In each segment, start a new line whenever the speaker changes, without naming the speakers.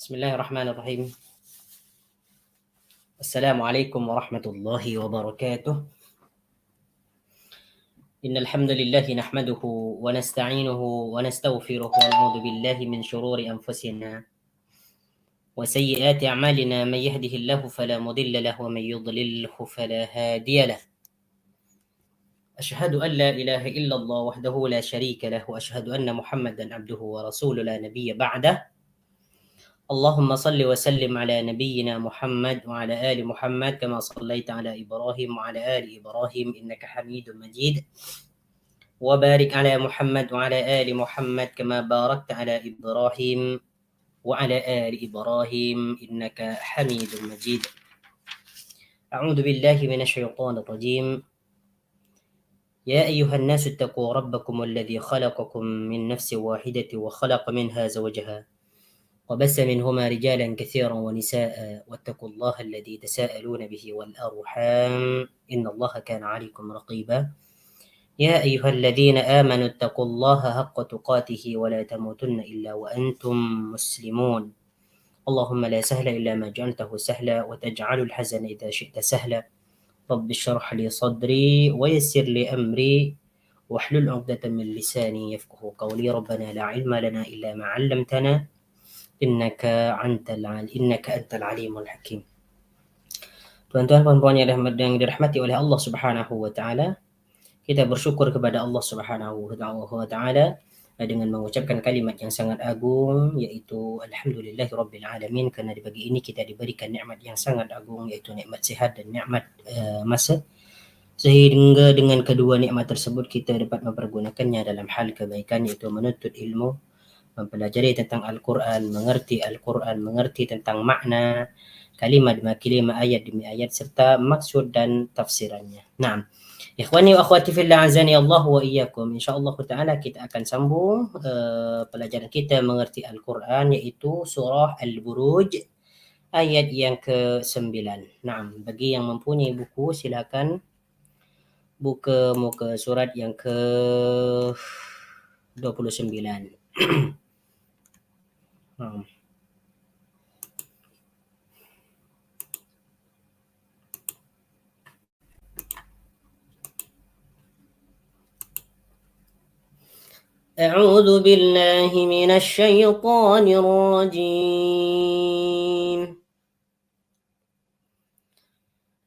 Bismillahirrahmanirrahim. Assalamualaikum warahmatullahi wabarakatuh. Innal hamdalillah nahmaduhu wa nasta'inuhu wa nastaghfiruh wa na'udzu billahi min shururi anfusina wa sayyiati a'malina may yahdihillahu fala mudilla lahu wa may yudlilhu fala hadiya lahu. Asyhadu an la ilaha illallah wahdahu la syarika lahu wa asyhadu anna Muhammadan abduhu wa rasuluhu la nabiyya ba'dah. اللهم صل وسلم على نبينا محمد وعلى آل محمد كما صليت على إبراهيم وعلى آل إبراهيم إنك حميد مجيد وبارك على محمد وعلى آل محمد كما باركت على إبراهيم وعلى آل إبراهيم إنك حميد مجيد. أعوذ بالله من الشيطان الرجيم. يا أيها الناس اتقوا ربكم الذي خلقكم من نفس واحدة وخلق منها زوجها وبث منهما رجالا كثيرا ونساء واتقوا الله الذي تساءلون به والأرحام إن الله كان عليكم رقيبا. يا أيها الذين آمنوا اتقوا الله حق تقاته ولا تموتن إلا وأنتم مسلمون. اللهم لا سهل إلا ما جعلته سهلا وتجعل الحزن إذا شئت سهلا. رب اشرح لي صدري ويسر لي أمري واحلل عقدة من لساني يفقه قولي. ربنا لا علم لنا إلا ما علمتنا إنك أنت العليم الحكيم. Tuan-tuan puan-puan yang dirahmati oleh Allah Subhanahu wa taala, kita bersyukur kepada Allah Subhanahu wa taala dengan mengucapkan kalimat yang sangat agung, yaitu alhamdulillahirabbil alamin, karena di pagi ini kita diberikan nikmat yang sangat agung, yaitu nikmat sehat dan nikmat masa, sehingga dengan kedua nikmat tersebut kita dapat mempergunakannya dalam hal kebaikan, yaitu menuntut ilmu, mempelajari tentang Al-Quran, mengerti tentang makna kalimat demi kalimat, ayat demi ayat, serta maksud dan tafsirannya. Naam. Ikhwani wa akhwati fillah, azani Allah wa iyyakum. Insyaallah taala kita akan sambung pelajaran kita mengerti Al-Quran, yaitu surah Al-Buruj ayat yang ke-9. Naam, bagi yang mempunyai buku silakan buka muka surat yang ke-29. أعوذ بالله من الشيطان الرجيم.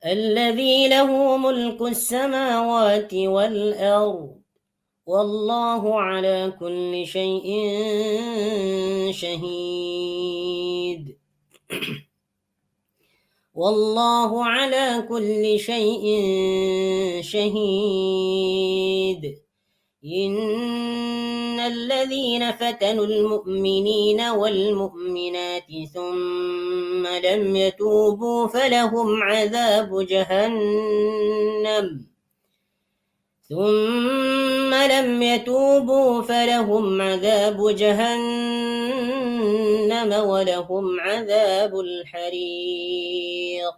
الذي له ملك السماوات والأرض والله على كل شيء شهيد. والله على كل شيء شهيد. إن الذين فتنوا المؤمنين والمؤمنات ثم لم يتوبوا فلهم عذاب جهنم ولهم عذاب الحريق.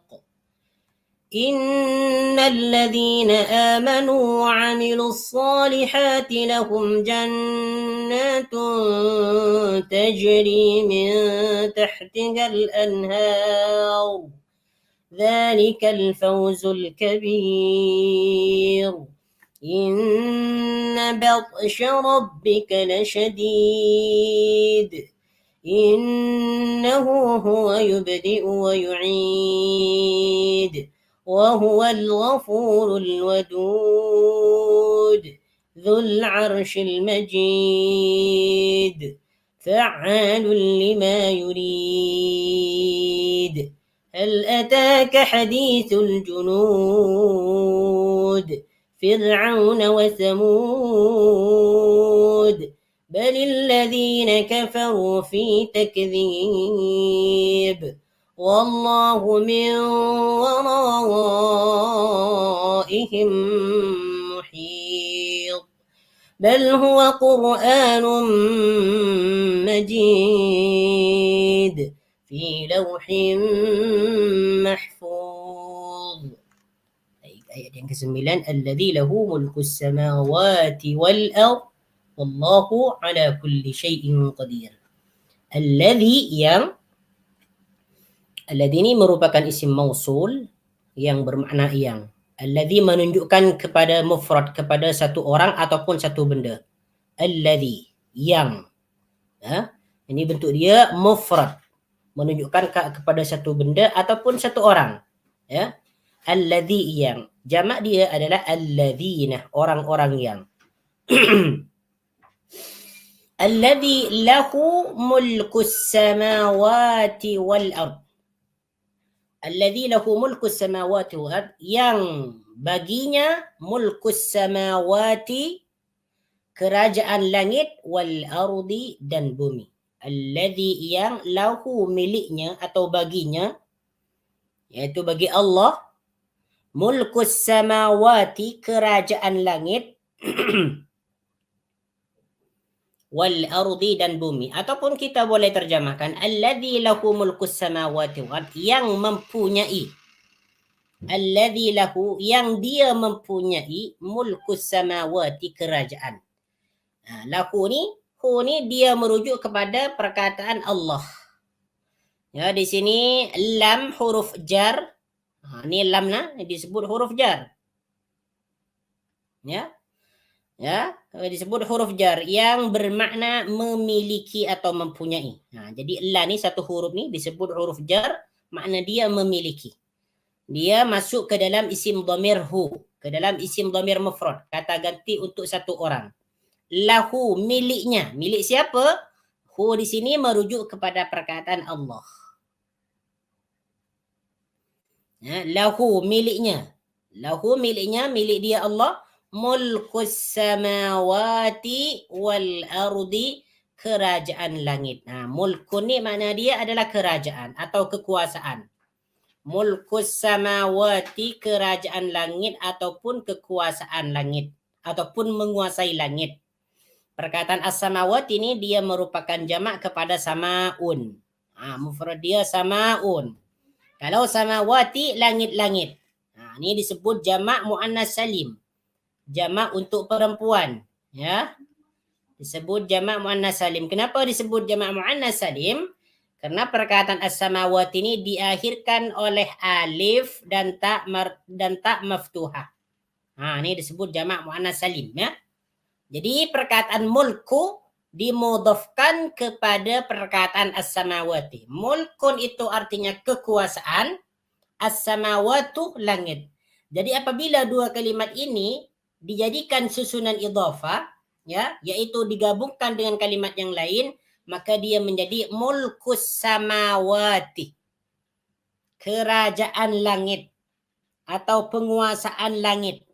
إن الذين آمنوا وعملوا الصالحات لهم جنات تجري من تحتها الأنهار ذلك الفوز الكبير. إن بطش ربك لشديد إنه هو يبدئ ويعيد وهو الغفور الودود ذو العرش المجيد فعال لما يريد. هل أتاك حديث الجنود فرعون وثمود بل الذين كفروا في تكذيب والله من ورائهم محيط. بل هو قرآن مجيد في لوح محفوظ. Ayat yang ke-9, alladzi lahu mulkus samawati wal ard wallahu ala kulli syai'in qadir. Alladzi, yang Alladhi ini merupakan isim mausul yang bermakna yang. Alladhi menunjukkan kepada mufrad, kepada satu orang ataupun satu benda. Alladhi, yang. Ya? Ini bentuk dia mufrad, menunjukkan kepada satu benda ataupun satu orang. Ya? Alladhi, yang. Jamak dia adalah alladhina, orang-orang yang. Alladhi lahu mulkus samawati wal ard. Alladhi lahu mulkus samawati wal ard, yang baginya mulkus samawati, kerajaan langit, wal ardi, dan bumi. Alladhi, yang, lahu, miliknya atau baginya, iaitu bagi Allah, mulkus samawati, kerajaan langit, wal ardi, dan bumi. Ataupun kita boleh terjemahkan alladzi lahu mulkus samawati wal ard, yang mempunyai. Alladzi lahu, yang dia mempunyai, mulkus samawati, kerajaan. Lahu ni, hu ni dia merujuk kepada perkataan Allah. Ya, di sini lam huruf jar. Ni lam disebut huruf jar. Ya. Ya, disebut huruf jar yang bermakna memiliki atau mempunyai. Jadi la ni satu huruf ni disebut huruf jar, makna dia memiliki. Dia masuk ke dalam isim dhamir hu, ke dalam isim dhamir mufrad, kata ganti untuk satu orang. Lahu, miliknya. Milik siapa? Hu di sini merujuk kepada perkataan Allah. Ya, lahu, miliknya. Lahu, miliknya, milik dia Allah. Mulkus samawati wal ardi, kerajaan langit. Mulkun ni makna dia adalah kerajaan atau kekuasaan. Mulkus samawati, kerajaan langit ataupun kekuasaan langit ataupun menguasai langit. Perkataan as-samawati ini dia merupakan jamak kepada samaun. Mufrad dia samaun. Kalau samawati, langit-langit. Ini disebut jamak muannas salim. Jamak untuk perempuan, ya. Disebut jamak muannas salim. Kenapa disebut jamak muannas salim? Karena perkataan as-samawati ini diakhirkan oleh alif dan ta maftuhah. Ini disebut jamak muannas salim, ya. Jadi perkataan mulku dimudhafkan kepada perkataan as-samawati. Mulkun itu artinya kekuasaan, as-samawatu, langit. Jadi apabila dua kalimat ini dijadikan susunan idhafah, ya, yaitu digabungkan dengan kalimat yang lain, maka dia menjadi mulkus samawati, kerajaan langit atau penguasaan langit.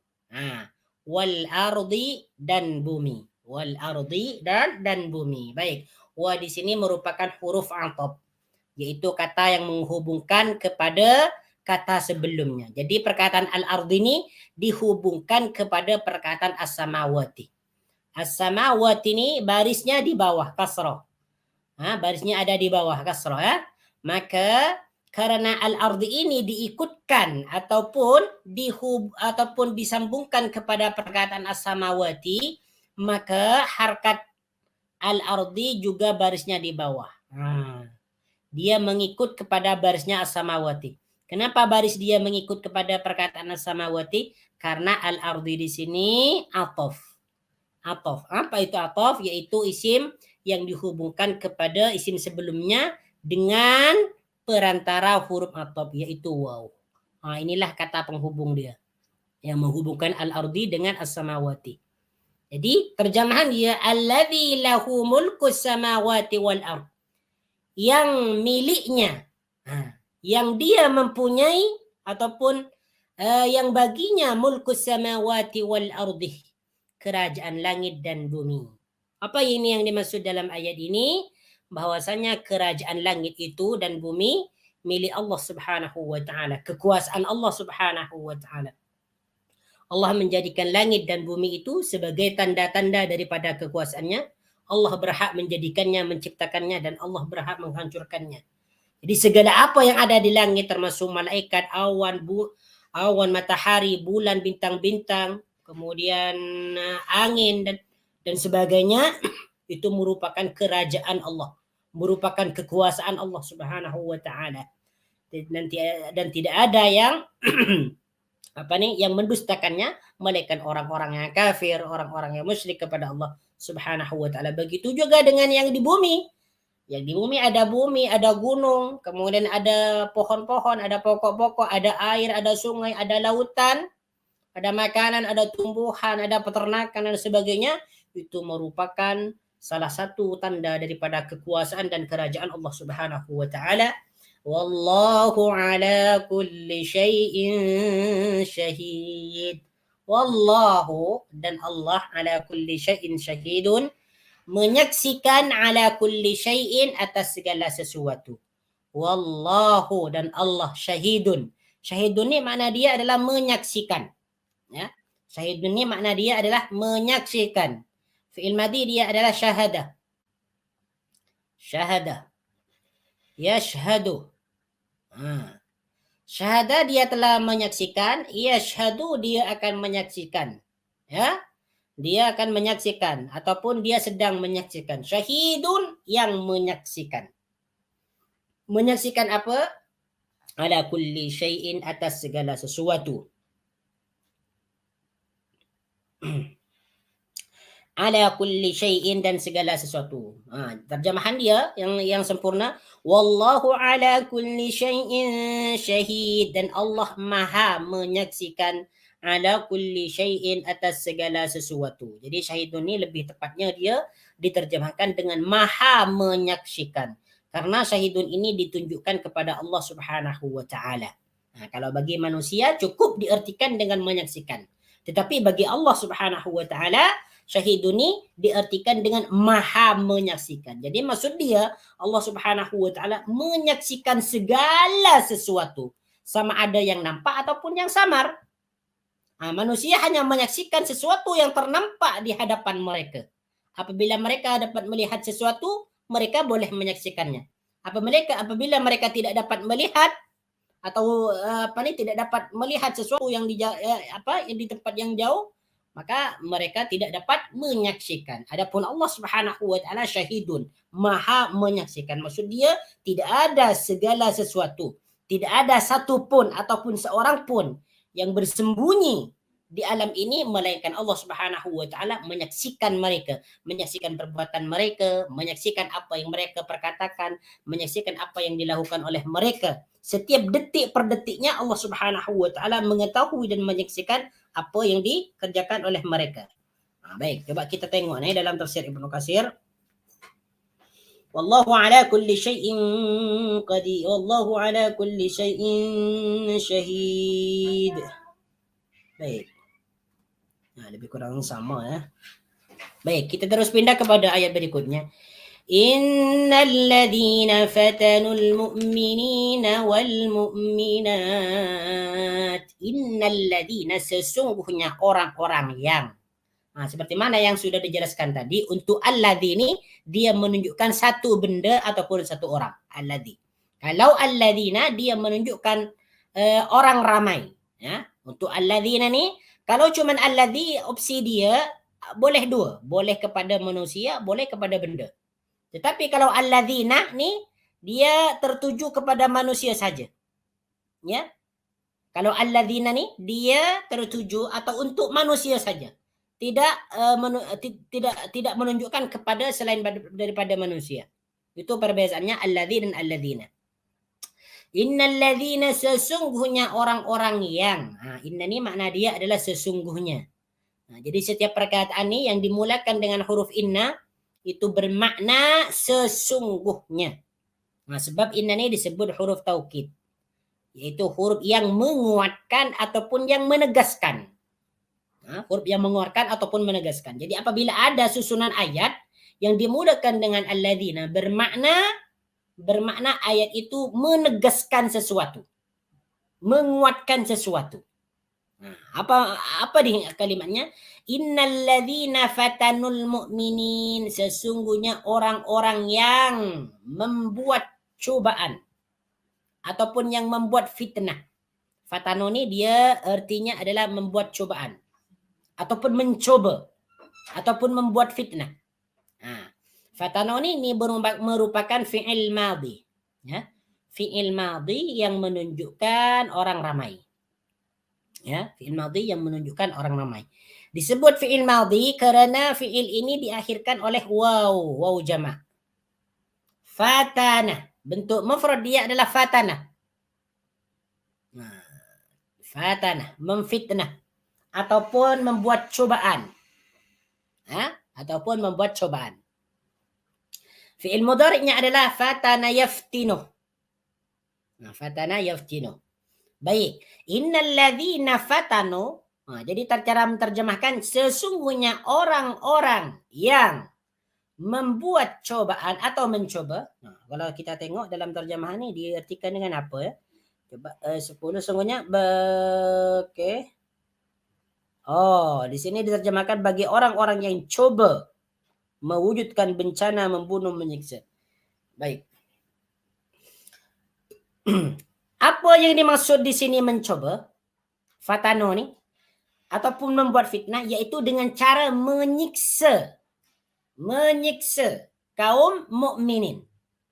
Wal ardi, dan bumi. Wal ardi, dan bumi. Baik. Wa di sini merupakan huruf ataf, yaitu kata yang menghubungkan kepada kata sebelumnya. Jadi perkataan al-ardi ini dihubungkan kepada perkataan as-samawati. As-samawati ini barisnya di bawah kasrah. Barisnya ada di bawah kasrah, ya. Maka karena al-ardi ini diikutkan ataupun disambungkan kepada perkataan as-samawati, maka harkat al-ardi juga barisnya di bawah. Dia mengikut kepada barisnya as-samawati. Kenapa baris dia mengikut kepada perkataan as-samawati? Karena al-ardi di sini ataf. Ataf. Apa itu ataf? Yaitu isim yang dihubungkan kepada isim sebelumnya dengan perantara huruf ataf, yaitu waw. Inilah kata penghubung dia, yang menghubungkan al-ardi dengan as-samawati. Jadi terjemahan dia alladzi lahu mulkus samawati wal ard, yang miliknya, yang dia mempunyai ataupun yang baginya mulkus samawati wal ardi, kerajaan langit dan bumi. Apa ini yang dimaksud dalam ayat ini? Bahwasanya kerajaan langit itu dan bumi milik Allah Subhanahu wa taala, kekuasaan Allah Subhanahu wa taala. Allah menjadikan langit dan bumi itu sebagai tanda-tanda daripada kekuasaannya. Allah berhak menjadikannya, menciptakannya, dan Allah berhak menghancurkannya. Jadi segala apa yang ada di langit, termasuk malaikat, awan, matahari, bulan, bintang-bintang, kemudian angin dan sebagainya, itu merupakan kerajaan Allah, merupakan kekuasaan Allah Subhanahu wa taala. dan tidak ada yang yang mendustakannya melainkan orang-orang yang kafir, orang-orang yang musyrik kepada Allah Subhanahu wa taala. Begitu juga dengan yang di bumi. Yang di bumi, ada gunung, kemudian ada pohon-pohon, ada pokok-pokok, ada air, ada sungai, ada lautan, ada makanan, ada tumbuhan, ada peternakan dan sebagainya. Itu merupakan salah satu tanda daripada kekuasaan dan kerajaan Allah Subhanahu wa taala. Wallahu ala kulli syai'in syahid. Wallahu, dan Allah ala kulli syai'in syahidun, menyaksikan ala kulli syai'in, atas segala sesuatu. Wallahu, dan Allah syahidun. Syahidun ni makna dia adalah menyaksikan. Ya. Syahidun ni makna dia adalah menyaksikan. Fi'il madhi dia adalah syahadah. Syahadah. Yashhadu. Syahadah dia telah menyaksikan, yashhadu dia akan menyaksikan. Ya. Dia akan menyaksikan ataupun dia sedang menyaksikan. Syahidun, yang menyaksikan. Menyaksikan apa? Ala kulli syai'in, atas segala sesuatu. Ala kulli syai'in, dan segala sesuatu. Terjemahan dia yang sempurna, wallahu ala kulli syai'in syahid, dan Allah maha menyaksikan ala kulli syai'in, atas segala sesuatu. Jadi syahidun ni lebih tepatnya dia diterjemahkan dengan maha menyaksikan. Karena syahidun ini ditunjukkan kepada Allah Subhanahu wa taala. Kalau bagi manusia cukup diartikan dengan menyaksikan. Tetapi bagi Allah Subhanahu wa taala, syahidun ni diartikan dengan maha menyaksikan. Jadi maksud dia, Allah Subhanahu wa taala menyaksikan segala sesuatu, sama ada yang nampak ataupun yang samar. Manusia hanya menyaksikan sesuatu yang ternampak di hadapan mereka. Apabila mereka dapat melihat sesuatu, mereka boleh menyaksikannya. Apabila mereka tidak dapat melihat atau tidak dapat melihat sesuatu yang di tempat yang jauh, maka mereka tidak dapat menyaksikan. Adapun Allah Subhanahu wa taala syahidun, maha menyaksikan. Maksud dia tidak ada segala sesuatu, tidak ada satu pun ataupun seorang pun yang bersembunyi di alam ini melainkan Allah Subhanahu wa taala menyaksikan mereka, menyaksikan perbuatan mereka, menyaksikan apa yang mereka perkatakan, menyaksikan apa yang dilakukan oleh mereka. Setiap detik per detiknya Allah Subhanahu wa taala mengetahui dan menyaksikan apa yang dikerjakan oleh mereka. Baik, coba kita tengok ni dalam tafsir Ibnu Katsir. Wallahu ala kulli syai'in qadir. Wallahu ala kulli syai'in syahid. Baik. Lebih kurang sama ya. Baik, kita terus pindah kepada ayat berikutnya. Innal ladzina fatanul mu'minina wal mu'minat. Innal ladzina, sesungguhnya orang-orang yang. Seperti mana yang sudah dijelaskan tadi, untuk alladzi ini dia menunjukkan satu benda ataupun satu orang. Alladzi. Kalau alladzina dia menunjukkan orang ramai, ya. Untuk alladzina ni, kalau cuma alladzi, opsi dia boleh dua, boleh kepada manusia, boleh kepada benda. Tetapi kalau alladzina ni dia tertuju kepada manusia saja. Ya. Kalau alladzina ni dia tertuju atau untuk manusia saja. Tidak menunjukkan kepada selain daripada manusia. Itu perbezaannya alladzi dan alladzina. Innal ladzina, sesungguhnya orang-orang yang. Inna ni makna dia adalah sesungguhnya. Jadi setiap perkataan ni yang dimulakan dengan huruf inna itu bermakna sesungguhnya. Sebab inna ni disebut huruf taukid, yaitu huruf yang menguatkan ataupun yang menegaskan. Huruf yang menguatkan ataupun menegaskan. Jadi apabila ada susunan ayat yang dimulakan dengan alladzina, bermakna ayat itu menegaskan sesuatu, menguatkan sesuatu. Apa di kalimatnya? Innal ladzina fatanul mu'minin, sesungguhnya orang-orang yang membuat cobaan ataupun yang membuat fitnah. Fatanu ni dia artinya adalah membuat cobaan ataupun mencoba ataupun membuat fitnah. Fatanu ni merupakan fi'il madhi, ya. fi'il madhi yang menunjukkan orang ramai. Ya, fi'il madhi yang menunjukkan orang ramai. Disebut fi'il madhi karena fi'il ini diakhirkan oleh waw jamak. Fatana, bentuk mufrad dia adalah fatana. Nah, fatana, memfitnah ataupun membuat cobaan. Ataupun membuat cobaan. Fi'il mudhari'nya adalah fatana yaftinu. Nah, fatana yaftinu. Baik, innal ladzina fatanu. Jadi cara menerjemahkan sesungguhnya orang-orang yang membuat cobaan atau mencoba. Nah, kalau kita tengok dalam terjemahan ini diartikan dengan apa ya? Coba 10 sungguhnya okay. Oh, di sini diterjemahkan bagi orang-orang yang coba mewujudkan bencana, membunuh, menyiksa. Baik. Apa yang dimaksud di sini mencoba? Fatano nih ataupun membuat fitnah, yaitu dengan cara menyiksa kaum mukminin.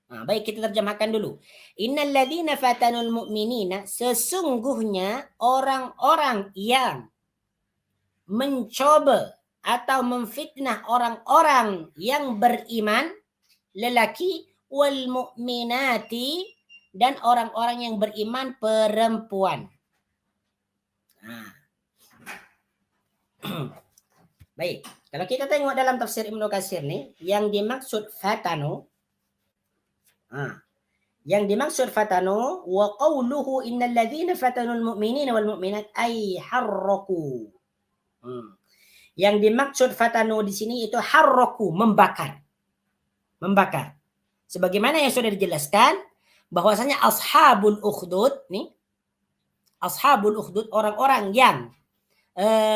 Baik, kita terjemahkan dulu. Innal ladzina fatanul mu'minina, sesungguhnya orang-orang yang mencoba atau memfitnah orang-orang yang beriman lelaki, wal mu'minati, dan orang-orang yang beriman perempuan. Baik, kalau kita tengok dalam tafsir Ibnu Katsir nih, yang dimaksud fatanu, wa qawluhu innal ladzina fatanul mu'minina wal mu'minat ay harraku. Yang dimaksud fatanu di sini itu harraku, membakar. Sebagaimana yang sudah dijelaskan bahwasanya ashabul ukhdud nih, orang-orang yang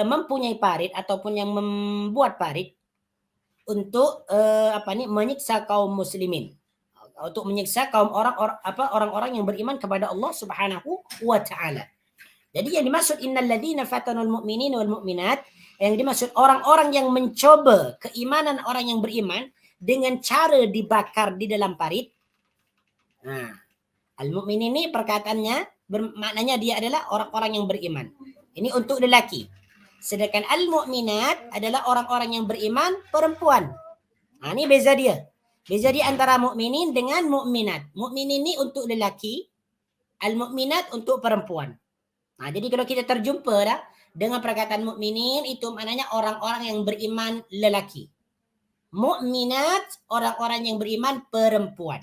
mempunyai parit ataupun yang membuat parit untuk menyiksa kaum muslimin, untuk menyiksa kaum orang-orang yang beriman kepada Allah Subhanahu wa taala. Jadi yang dimaksud innal ladzina fatanul mu'minina wal mu'minat, yang dimaksud orang-orang yang mencoba keimanan orang yang beriman dengan cara dibakar di dalam parit. Al-mu'min ini perkataannya maknanya dia adalah orang-orang yang beriman. Ini untuk lelaki. Sedangkan al-mu'minat adalah orang-orang yang beriman perempuan. Ini beza dia. Beza dia antara mukminin dengan mukminat. Mukmin ini untuk lelaki, al-mu'minat untuk perempuan. Jadi kalau kita terjumpa dengan perkataan mukminin, itu maknanya orang-orang yang beriman lelaki. Mukminat orang-orang yang beriman perempuan.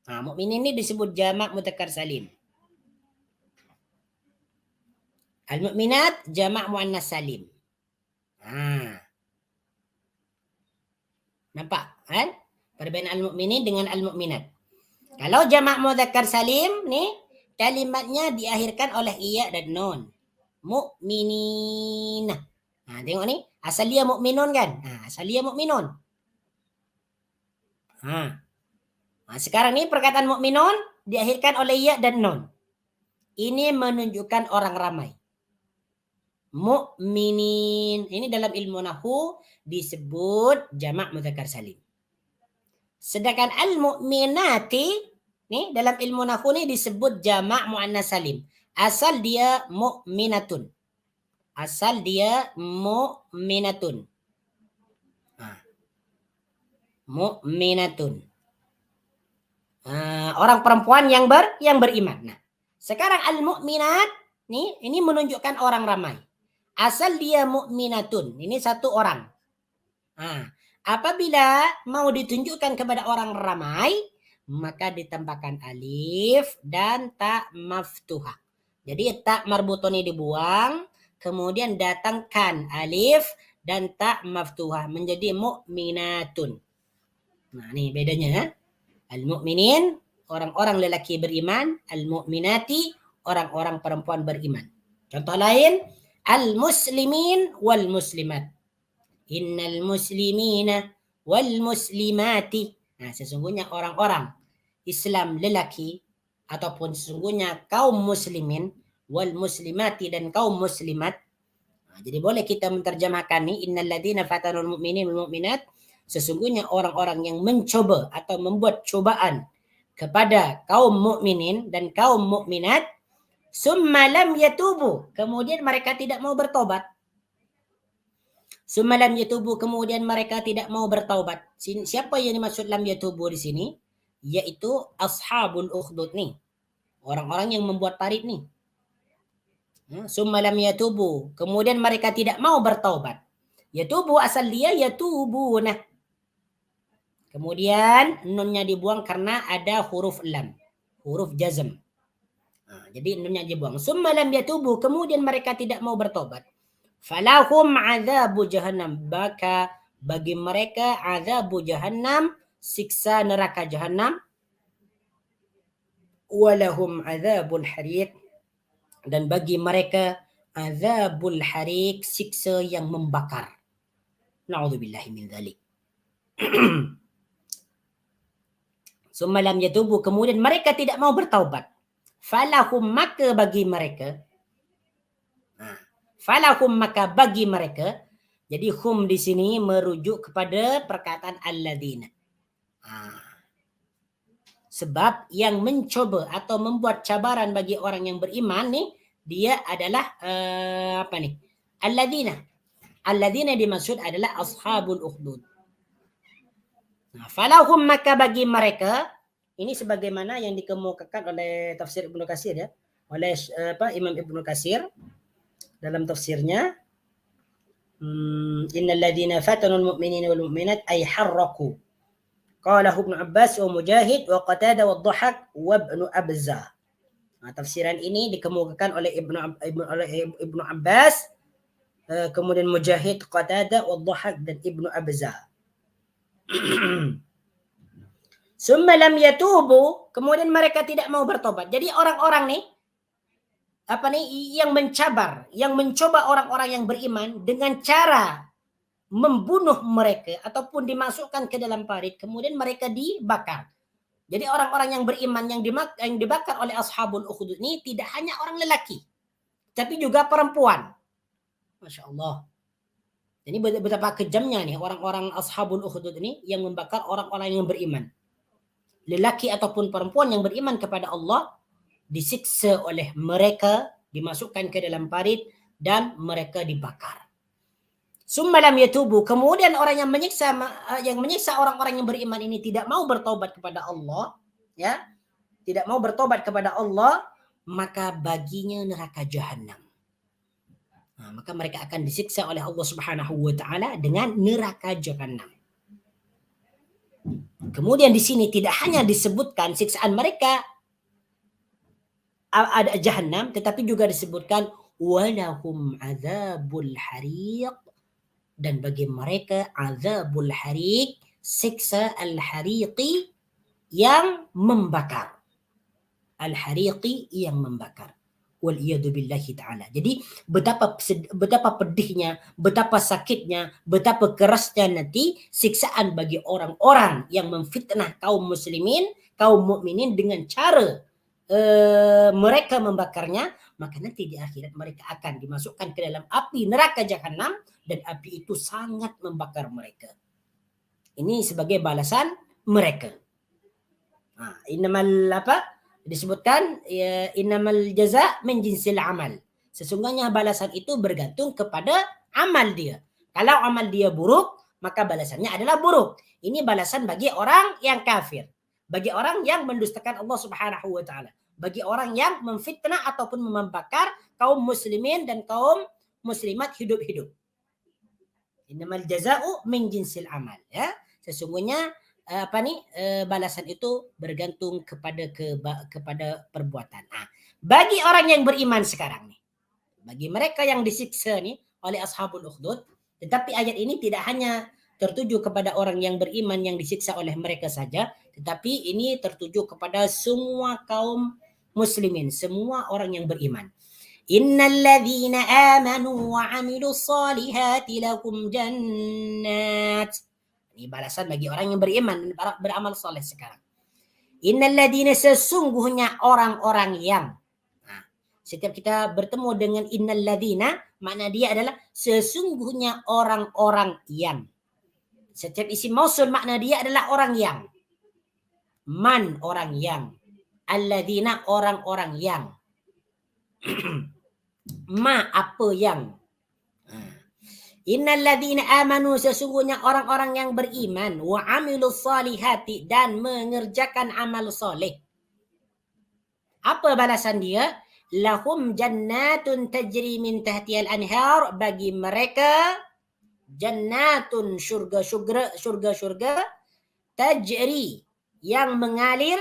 Mukmin ini disebut jamak mudzakkar salim. Al-mu'minat jamak muannas salim. Nampak kan? Perbedaan al-mu'minin dengan al-mu'minat. Kalau jamak mudzakkar salim nih, kalimatnya diakhirkan oleh iya dan nun. Mu'minin. Tengok nih, asal dia mukminun kan? Asal dia mukminun. Sekarang nih perkataan mukminun diakhirkan oleh iya dan nun. Ini menunjukkan orang ramai. Mu'minin. Ini dalam ilmu nahwu disebut jamak mudzakkar salim. Sedangkan al-mu'minati nih dalam ilmu nahwu nih disebut jamak muannas salim. Asal dia mu'minatun. Mu'minatun. Orang perempuan yang beriman. Sekarang al-mu'minat nih ini menunjukkan orang ramai. Asal dia mu'minatun. Ini satu orang. Apabila mau ditunjukkan kepada orang ramai, maka ditambahkan alif dan ta maftuhah. Jadi ta marbutun ini dibuang, kemudian datangkan alif dan ta maftuhah menjadi mu'minatun. Ini bedanya. Al-mu'minin orang-orang lelaki beriman, al-mu'minati orang-orang perempuan beriman. Contoh lain, al-muslimin wal muslimat. Innal muslimina wal muslimati. Sesungguhnya orang-orang Islam lelaki ataupun sesungguhnya kaum muslimin wal muslimati dan kaum muslimat. Jadi boleh kita menterjemahkan nih, innal ladzina fatanul mu'minin wal mu'minat, sesungguhnya orang-orang yang mencoba atau membuat cobaan kepada kaum mukminin dan kaum mukminat, summa lam yatubu, kemudian mereka tidak mau bertobat. Summa lam yatubu, kemudian mereka tidak mau bertaubat. Siapa yang dimaksud lam yatubu di sini? Yaitu ashabul ukhdud nih. Orang-orang yang membuat parit nih. Summa lam yatubu, kemudian mereka tidak mau bertaubat. Yatubu asal dia yatubuna. Kemudian nunnya dibuang karena ada huruf lam, huruf jazm. Jadi nunnya dibuang. Summa lam yatubu, kemudian mereka tidak mau bertobat. Falahum azabu jahannam, maka bagi mereka azabu jahannam, siksa neraka jahannam. Walahum azabul hariq, dan bagi mereka azabul hariq, siksa yang membakar. Na'udzubillahi min dzalik. Summa lam yatubu, kemudian mereka tidak mau bertaubat. Falahum, maka bagi mereka. Falahum, maka bagi mereka. Jadi hum di sini merujuk kepada perkataan alladzina. Sebab yang mencoba atau membuat cabaran bagi orang yang beriman nih, dia adalah apa nih? Alladzina. Alladzina dimaksud adalah ashabul ukhdud. Falahum, maka bagi mereka, ini sebagaimana yang dikemukakan oleh tafsir Ibnu Katsir ya, oleh Imam Ibnu Katsir dalam tafsirnya, innal ladzina fatanul mu'minina wal mu'minat ay harraqu. Qala Ibnu Abbas wa Mujahid wa Qatadah wa Dhahak wa Ibnu Abza. Tafsiran ini dikemukakan oleh Ibnu Abbas, kemudian Mujahid, Qatadah wa Dhahak dan Ibnu Abza. Summa lam yatubu, kemudian mereka tidak mau bertobat. Jadi orang-orang nih yang mencoba orang-orang yang beriman dengan cara membunuh mereka ataupun dimasukkan ke dalam parit, kemudian mereka dibakar. Jadi orang-orang yang beriman yang dibakar oleh ashabul ukhdud ini tidak hanya orang lelaki, tapi juga perempuan. Masya Allah. Jadi betapa kejamnya nih orang-orang ashabul ukhdud ini yang membakar orang-orang yang beriman. Lelaki ataupun perempuan yang beriman kepada Allah disiksa oleh mereka, dimasukkan ke dalam parit dan mereka dibakar. Summa lam yatubu, kemudian orang yang menyiksa orang-orang yang beriman ini tidak mau bertobat kepada Allah, ya, tidak mau bertobat kepada Allah, maka baginya neraka jahanam. Maka mereka akan disiksa oleh Allah Subhanahu wa taala dengan neraka jahanam. Kemudian di sini tidak hanya disebutkan siksaan mereka ada jahanam, tetapi juga disebutkan walahum azabul hariq, dan bagi mereka azabul hariq, siksa al-hariqi yang membakar. Al-hariqi yang membakar. Waliyadu billahi ta'ala. Jadi betapa pedihnya, betapa sakitnya, betapa kerasnya nanti siksaan bagi orang-orang yang memfitnah kaum muslimin, kaum mukminin dengan cara mereka membakarnya, maka nanti di akhirat mereka akan dimasukkan ke dalam api neraka jahanam, dan api itu sangat membakar mereka. Ini sebagai balasan mereka. Innamal disebutkan innamal jaza min jinsil amal. Sesungguhnya balasan itu bergantung kepada amal dia. Kalau amal dia buruk, maka balasannya adalah buruk. Ini balasan bagi orang yang kafir, bagi orang yang mendustakan Allah Subhanahu wa taala, bagi orang yang memfitnah ataupun membakar kaum muslimin dan kaum muslimat hidup-hidup. Innamal jaza'u min jinsil amal, ya. Sesungguhnya balasan itu bergantung kepada perbuatan. Bagi orang yang beriman sekarang nih, bagi mereka yang disiksa nih oleh ashabul ukhdud, tetapi ayat ini tidak hanya tertuju kepada orang yang beriman yang disiksa oleh mereka saja, tetapi ini tertuju kepada semua kaum muslimin, semua orang yang beriman. Innal ladzina amanu wa 'amilus solihati lahum jannat. Ini balasan bagi orang yang beriman dan beramal soleh sekarang. Innal ladzina, sesungguhnya orang-orang yang. Setiap kita bertemu dengan innal ladzina, makna dia adalah sesungguhnya orang-orang yang. Setiap isim mausul makna dia adalah orang yang.
Man orang yang. Alladzina orang-orang yang. Ma apa yang. Innal ladzina amanu sesungguhnya orang-orang yang beriman wa amilus solihati dan mengerjakan amal soleh. Apa balasan dia? Lahum jannatun tajri min tahtihal anhar, bagi mereka jannatun syurga tajri yang mengalir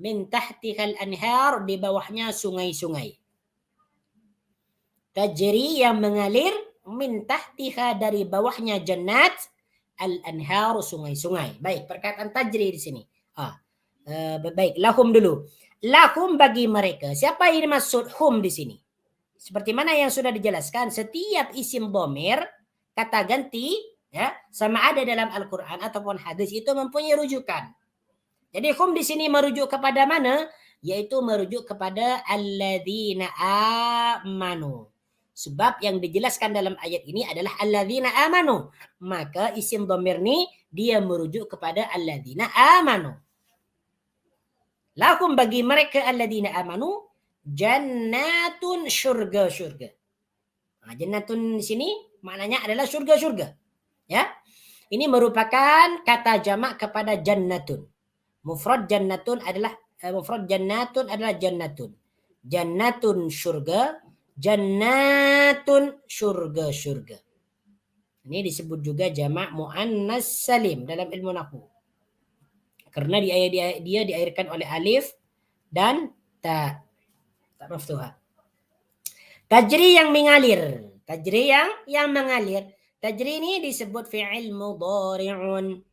min tahtihal anhar, di bawahnya sungai-sungai. Tajri yang mengalir min tahtiha, dari bawahnya jannat, al-anhar sungai-sungai. Baik, perkataan tajri di sini. Baik, lahum dulu. Lahum bagi mereka. Siapa yang dimaksud hum di sini? Seperti mana yang sudah dijelaskan, setiap isim dhamir kata ganti ya, sama ada dalam Al-Qur'an ataupun hadis itu mempunyai rujukan. Jadi hum di sini merujuk kepada mana? Yaitu merujuk kepada alladzina amanu. Sebab yang dijelaskan dalam ayat ini adalah alladzina amanu. Maka isim dhamir ni dia merujuk kepada alladzina amanu. Lahum bagi mereka alladzina amanu jannatun syurga-syurga. Jannatun di sini maknanya adalah syurga-syurga. Ya. Ini merupakan kata jamak kepada jannatun. Mufrad jannatun adalah jannatun. Jannatun syurga, jannatun syurga-syurga. Ini disebut juga jamak muannas salim dalam ilmu nahwu. Karena dia diakhirkan oleh alif dan ta. Tak maftuha. Tajri yang mengalir. Tajri yang mengalir. Tajri ini disebut fi'il mudhari'un.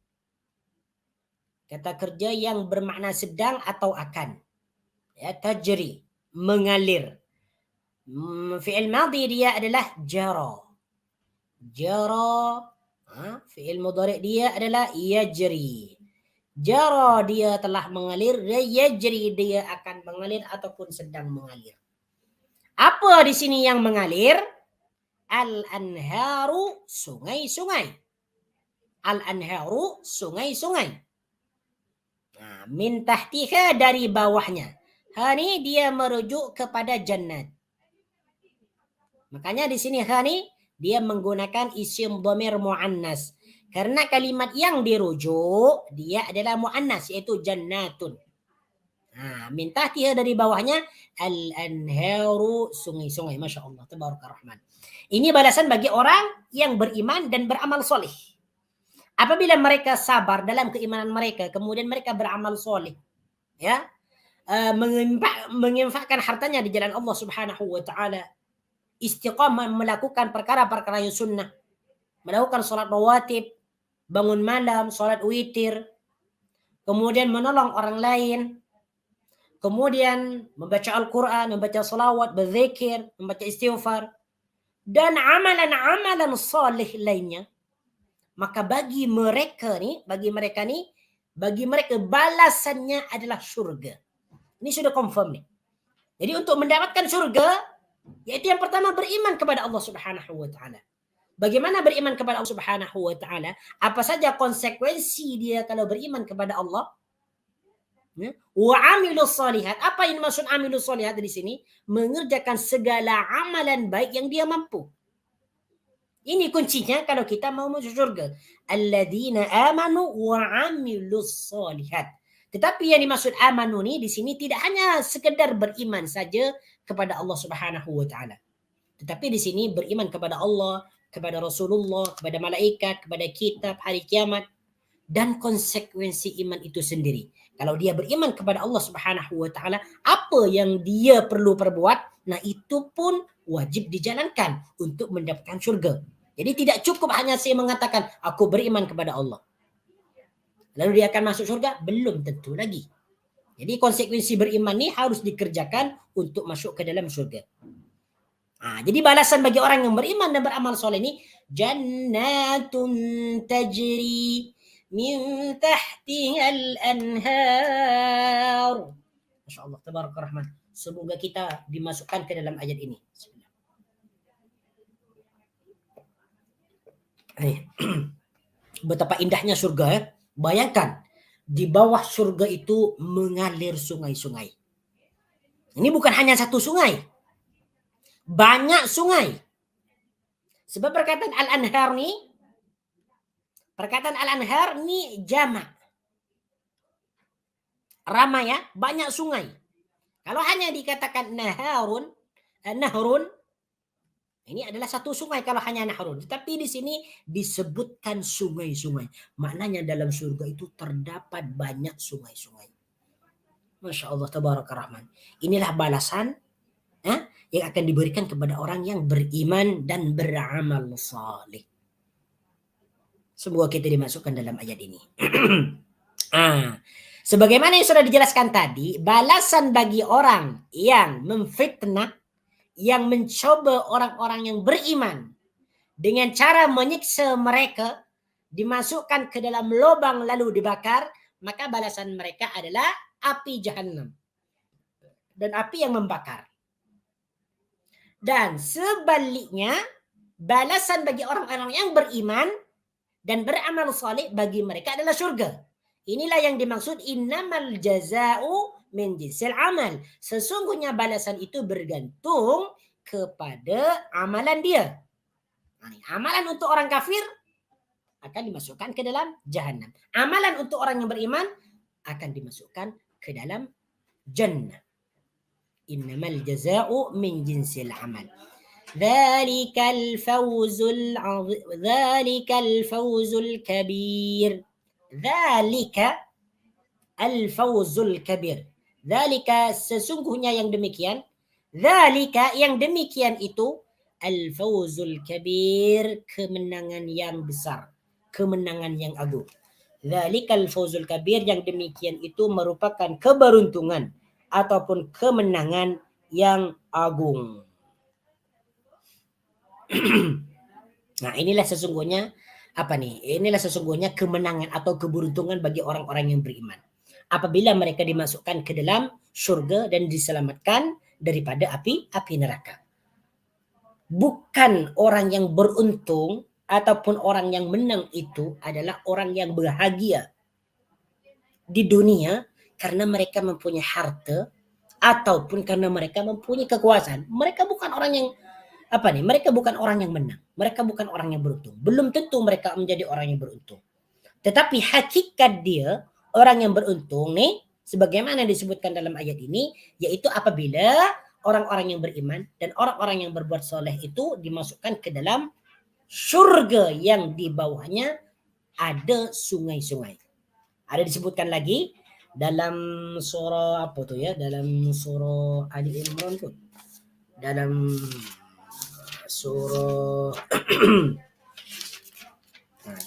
Kata kerja yang bermakna sedang atau akan. Ya, tajri, mengalir. Fi'il madhi dia adalah jara. Jara. Fi'il mudhari' dia adalah yajri. Jara dia telah mengalir, yajri dia akan mengalir ataupun sedang mengalir. Apa di sini yang mengalir? Al-anharu, sungai-sungai. Al-anharu, sungai-sungai. Min tahtiha, dari bawahnya. Ni dia merujuk kepada jannat. Makanya di sini ni dia menggunakan isim dhamir muannas. Karena kalimat yang dirujuk dia adalah muannas, iaitu jannatun. Min tahtiha, dari bawahnya al-anharu, sungai-sungai. Masya Allah, tabarakar rahman. Ini balasan bagi orang yang beriman dan beramal soleh. Apabila mereka sabar dalam keimanan mereka, kemudian mereka beramal soleh, ya, menginfakkan hartanya di jalan Allah Subhanahu wa taala, istiqamah melakukan perkara-perkara yang sunnah, melakukan salat rawatib, bangun malam, salat witir, kemudian menolong orang lain, kemudian membaca Al-Quran, membaca salawat, berzikir, membaca istighfar, dan amalan-amalan saleh lainnya, maka bagi mereka balasannya adalah syurga. Ini sudah confirm nih. Jadi untuk mendapatkan syurga, yaitu yang pertama beriman kepada Allah Subhanahu wa taala. Bagaimana beriman kepada Allah Subhanahu wa taala? Apa saja konsekuensi dia kalau beriman kepada Allah? Wa amilus solihat. Apa yang maksud amilus solihat di sini? Mengerjakan segala amalan baik yang dia mampu. Ini kuncinya kalau kita mau masuk surga. Alladzina amanu wa amilus solihat. Tetapi yang dimaksud amanu ni di sini tidak hanya sekedar beriman saja kepada Allah Subhanahu wa taala. Tetapi di sini beriman kepada Allah, kepada Rasulullah, kepada malaikat, kepada kitab, hari kiamat, dan konsekuensi iman itu sendiri. Kalau dia beriman kepada Allah Subhanahu wa taala, apa yang dia perlu perbuat, nah itu pun wajib dijalankan untuk mendapatkan syurga. Jadi tidak cukup hanya saya mengatakan aku beriman kepada Allah, lalu dia akan masuk syurga, belum tentu lagi. Jadi konsekuensi beriman ni harus dikerjakan untuk masuk ke dalam syurga. Jadi balasan bagi orang yang beriman dan beramal soleh ini, jannatun tajri min tahtihal anhar. Masya Allah, tabarakar rahman. Semoga kita dimasukkan ke dalam ayat ini. Betapa indahnya surga ya. Bayangkan, Di bawah surga itu mengalir sungai-sungai. Ini bukan hanya satu sungai. Banyak sungai. Sebab perkataan al-anhar ni jamak. Ramai ya, banyak sungai. Kalau hanya dikatakan nahrun, ini adalah satu sungai kalau hanya nahrun. Tetapi di sini disebutkan sungai-sungai. Maknanya dalam surga itu terdapat banyak sungai-sungai. Masya Allah, tabaraka rahman. Inilah balasan yang akan diberikan kepada orang yang beriman dan beramal saleh. Semoga kita dimasukkan dalam ayat ini. Sebagaimana yang sudah dijelaskan tadi, balasan bagi orang yang memfitnah, yang mencoba orang-orang yang beriman dengan cara menyiksa mereka, dimasukkan ke dalam lubang lalu dibakar, maka balasan mereka adalah api Jahannam dan api yang membakar. Dan sebaliknya, balasan bagi orang-orang yang beriman dan beramal saleh bagi mereka adalah surga. Inilah yang dimaksud innamal jaza'u min jinsil amal. Sesungguhnya balasan itu bergantung kepada amalan dia. Amalan untuk orang kafir akan dimasukkan ke dalam Jahannam. Amalan untuk orang yang beriman akan dimasukkan ke dalam jannah. Innamal jaza'u min jinsil amal. ذلك الفوز الكبير. ذلك الفوز الكبير. ذلك sesungguhnya yang demikian. ذلك yang demikian itu al-fawzul kabir, kemenangan yang besar, kemenangan yang agung. ذلك الفوزul kabir, yang demikian itu merupakan keberuntungan ataupun kemenangan yang agung. Nah, inilah sesungguhnya Inilah sesungguhnya kemenangan atau keberuntungan bagi orang-orang yang beriman. Apabila mereka dimasukkan ke dalam surga dan diselamatkan daripada api neraka. Bukan orang yang beruntung ataupun orang yang menang itu adalah orang yang bahagia di dunia karena mereka mempunyai harta ataupun karena mereka mempunyai kekuasaan. Mereka bukan orang yang mereka bukan orang yang menang. Mereka bukan orang yang beruntung. Belum tentu mereka menjadi orang yang beruntung. Tetapi hakikat dia, orang yang beruntung nih, sebagaimana disebutkan dalam ayat ini, yaitu apabila orang-orang yang beriman dan orang-orang yang berbuat soleh itu dimasukkan ke dalam surga yang di bawahnya ada sungai-sungai. Ada disebutkan lagi dalam surah dalam surah Ali Imran tu. Dalam surah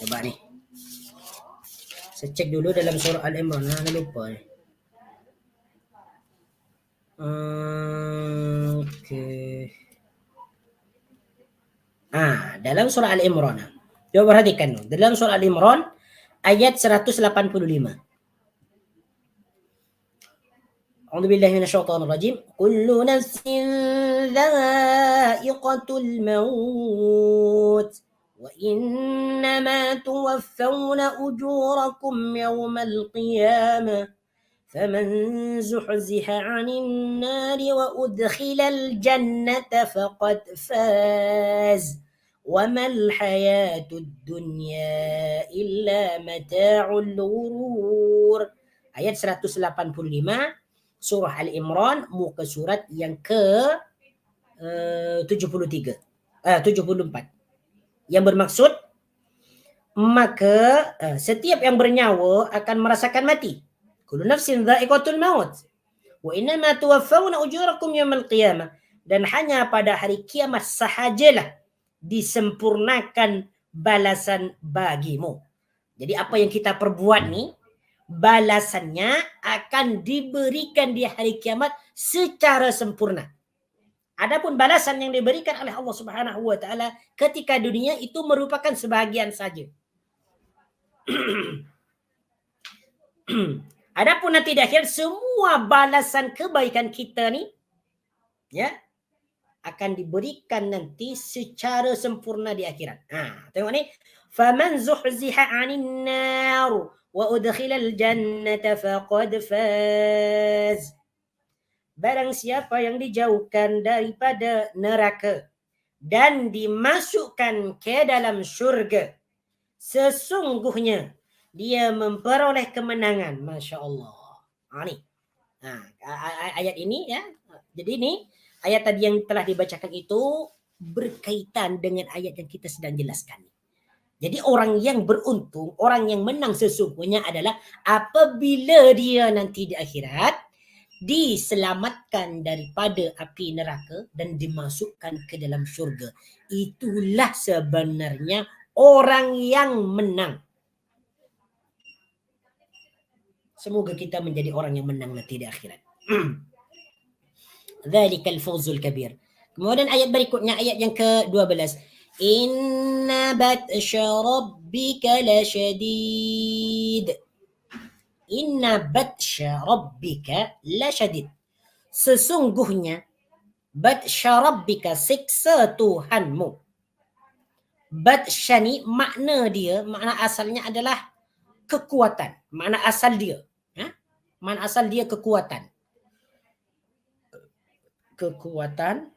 coba nih. Saya cek dulu dalam surah Al-Imran. Lupa nih. Dalam surah Al-Imran. Coba perhatikan. Dalam surah Al-Imran ayat 185. أعوذ بالله من الشيطان الرجيم كل نفس ذائقة الموت وإنما توفون أجوركم يوم القيامة فمن زحزح عن النار وأدخل الجنة فقد فاز وما الحياة الدنيا إلا متاع الغرور. Ayat 185 surah Al-Imran, muka surat yang ke 74. Yang bermaksud maka setiap yang bernyawa akan merasakan mati. Kullu nafsin dha'iqatul maut. Wa innama tuwaffawna ujurakum yaumil qiyamah. Dan hanya pada hari kiamat sahajalah disempurnakan balasan bagimu. Jadi apa yang kita perbuat ni, balasannya akan diberikan di hari kiamat secara sempurna. Adapun balasan yang diberikan oleh Allah Subhanahu wa taala ketika dunia itu merupakan sebahagian saja. Adapun nanti di akhir semua balasan kebaikan kita ni akan diberikan nanti secara sempurna di akhirat. Tengok ni, faman zuhziha 'anil nar wa udkhilal jannata faqad faz. Barang siapa yang dijauhkan daripada neraka dan dimasukkan ke dalam syurga, sesungguhnya dia memperoleh kemenangan. Masya Allah. Ni. Ayat ini ya. Jadi ini ayat tadi yang telah dibacakan itu berkaitan dengan ayat yang kita sedang jelaskan. Jadi orang yang beruntung, orang yang menang sesungguhnya adalah apabila dia nanti di akhirat diselamatkan daripada api neraka dan dimasukkan ke dalam syurga. Itulah sebenarnya orang yang menang. Semoga kita menjadi orang yang menang nanti di akhirat. Dzalikal fawzul kabir. Kemudian ayat berikutnya, ayat yang ke-12. Inna batsya rabbika lasyadid. Inna batsya rabbika lasyadid. Sesungguhnya batsya rabbika, siksa Tuhanmu. Batsya ni makna asalnya adalah kekuatan. Makna asal dia. Makna asal dia kekuatan. Kekuatan.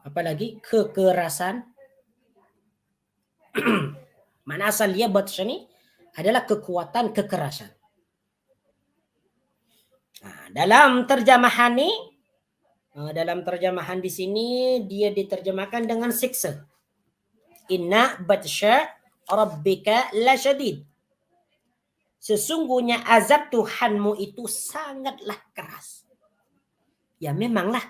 Apalagi kekerasan. Makna asal dia batsya ni adalah kekuatan, kekerasan. Dalam terjemahan ni, dalam terjemahan di sini dia diterjemahkan dengan siksa. Inna batsya rabbika lasyadid. Sesungguhnya azab Tuhanmu itu sangatlah keras. Ya memanglah.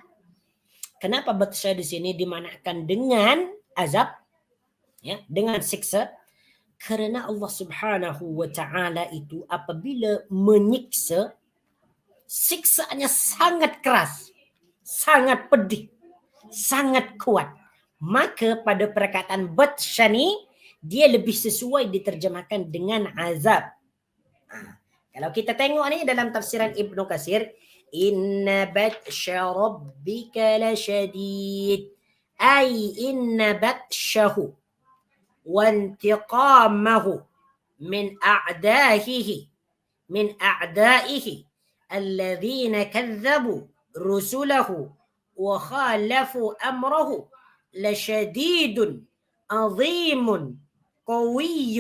Kenapa batsya di sini dimaknakan dengan azab? Ya, dengan siksa. Karena Allah Subhanahu wa taala itu apabila menyiksa, siksaannya sangat keras, sangat pedih, sangat kuat. Maka pada perkataan batsya ni, dia lebih sesuai diterjemahkan dengan azab. Kalau kita tengok ni dalam tafsiran Ibnu Katsir, inna batsya rabbika lasyadid, ay inna batsyahu وانتقامه من أعدائه الذين كذبوا رسله وخالفوا أمره لشديد عظيم قوي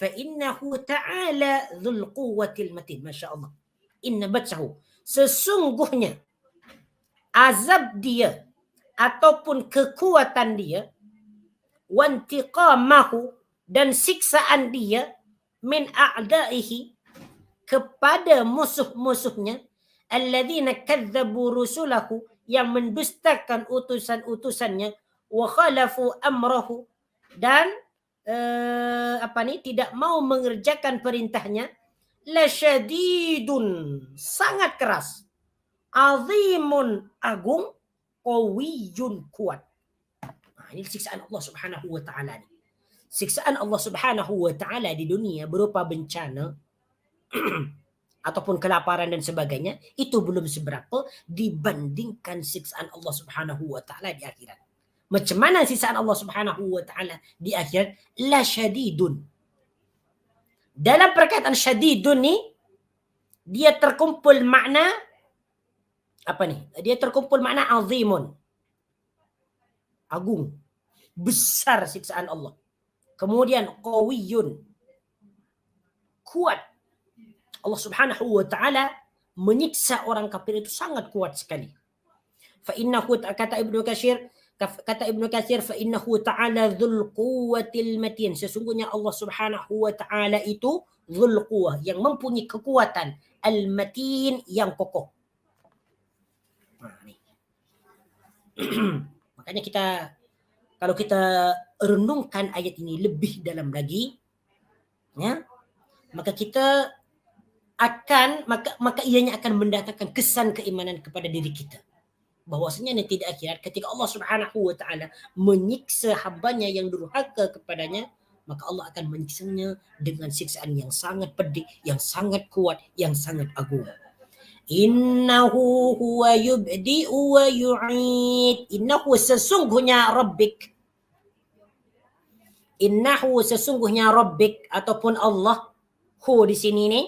فإنه تعالى ذو القوة المتين. ما شاء الله. إن بطشه, sesungguhnya azab dia ataupun kekuatan dia, wantiqamahu, dan siksaan dia, min a'daihi, kepada musuh-musuhnya, alladzina kadzabu rusulahu, yang mendustakan utusan-utusannya, wa khalafu amrahu, dan tidak mau mengerjakan perintahnya, lasyadidun, sangat keras, azimun, agung, qawiyun, kuat. Ini siksaan Allah Subhanahu wa taala ni. Siksaan Allah Subhanahu wa taala di dunia berupa bencana ataupun kelaparan dan sebagainya, itu belum seberapa dibandingkan siksaan Allah Subhanahu wa taala di akhirat. Macam mana siksaan Allah Subhanahu wa taala di akhirat? La syadidun. Dalam perkataan syadidun ni, dia terkumpul makna apa ni? Dia terkumpul makna azimun, agung, besar siksaan Allah. Kemudian qawiyun, kuat. Allah Subhanahu wa taala menyiksa orang kafir itu sangat kuat sekali. Fa innahu, kata Ibnu Katsir, fa innahu ta'ala dzul quwwatil matin. Sesungguhnya Allah Subhanahu wa taala itu dzul quwwah, yang mempunyai kekuatan, al-matin, yang kokoh. Makanya kalau kita renungkan ayat ini lebih dalam lagi, ya, maka kita akan maka ianya akan mendatangkan kesan keimanan kepada diri kita, bahwasanya nanti di akhirat ketika Allah Subhanahu wa taala menyiksa hambanya yang durhaka kepadanya, maka Allah akan menyiksanya dengan siksaan yang sangat pedih, yang sangat kuat, yang sangat agung. Innahu huwa yubdi'u wa yu'id. Innahu, sesungguhnya Rabbik. Innahu sesungguhnya Rabbik ataupun Allah, hu di sini nih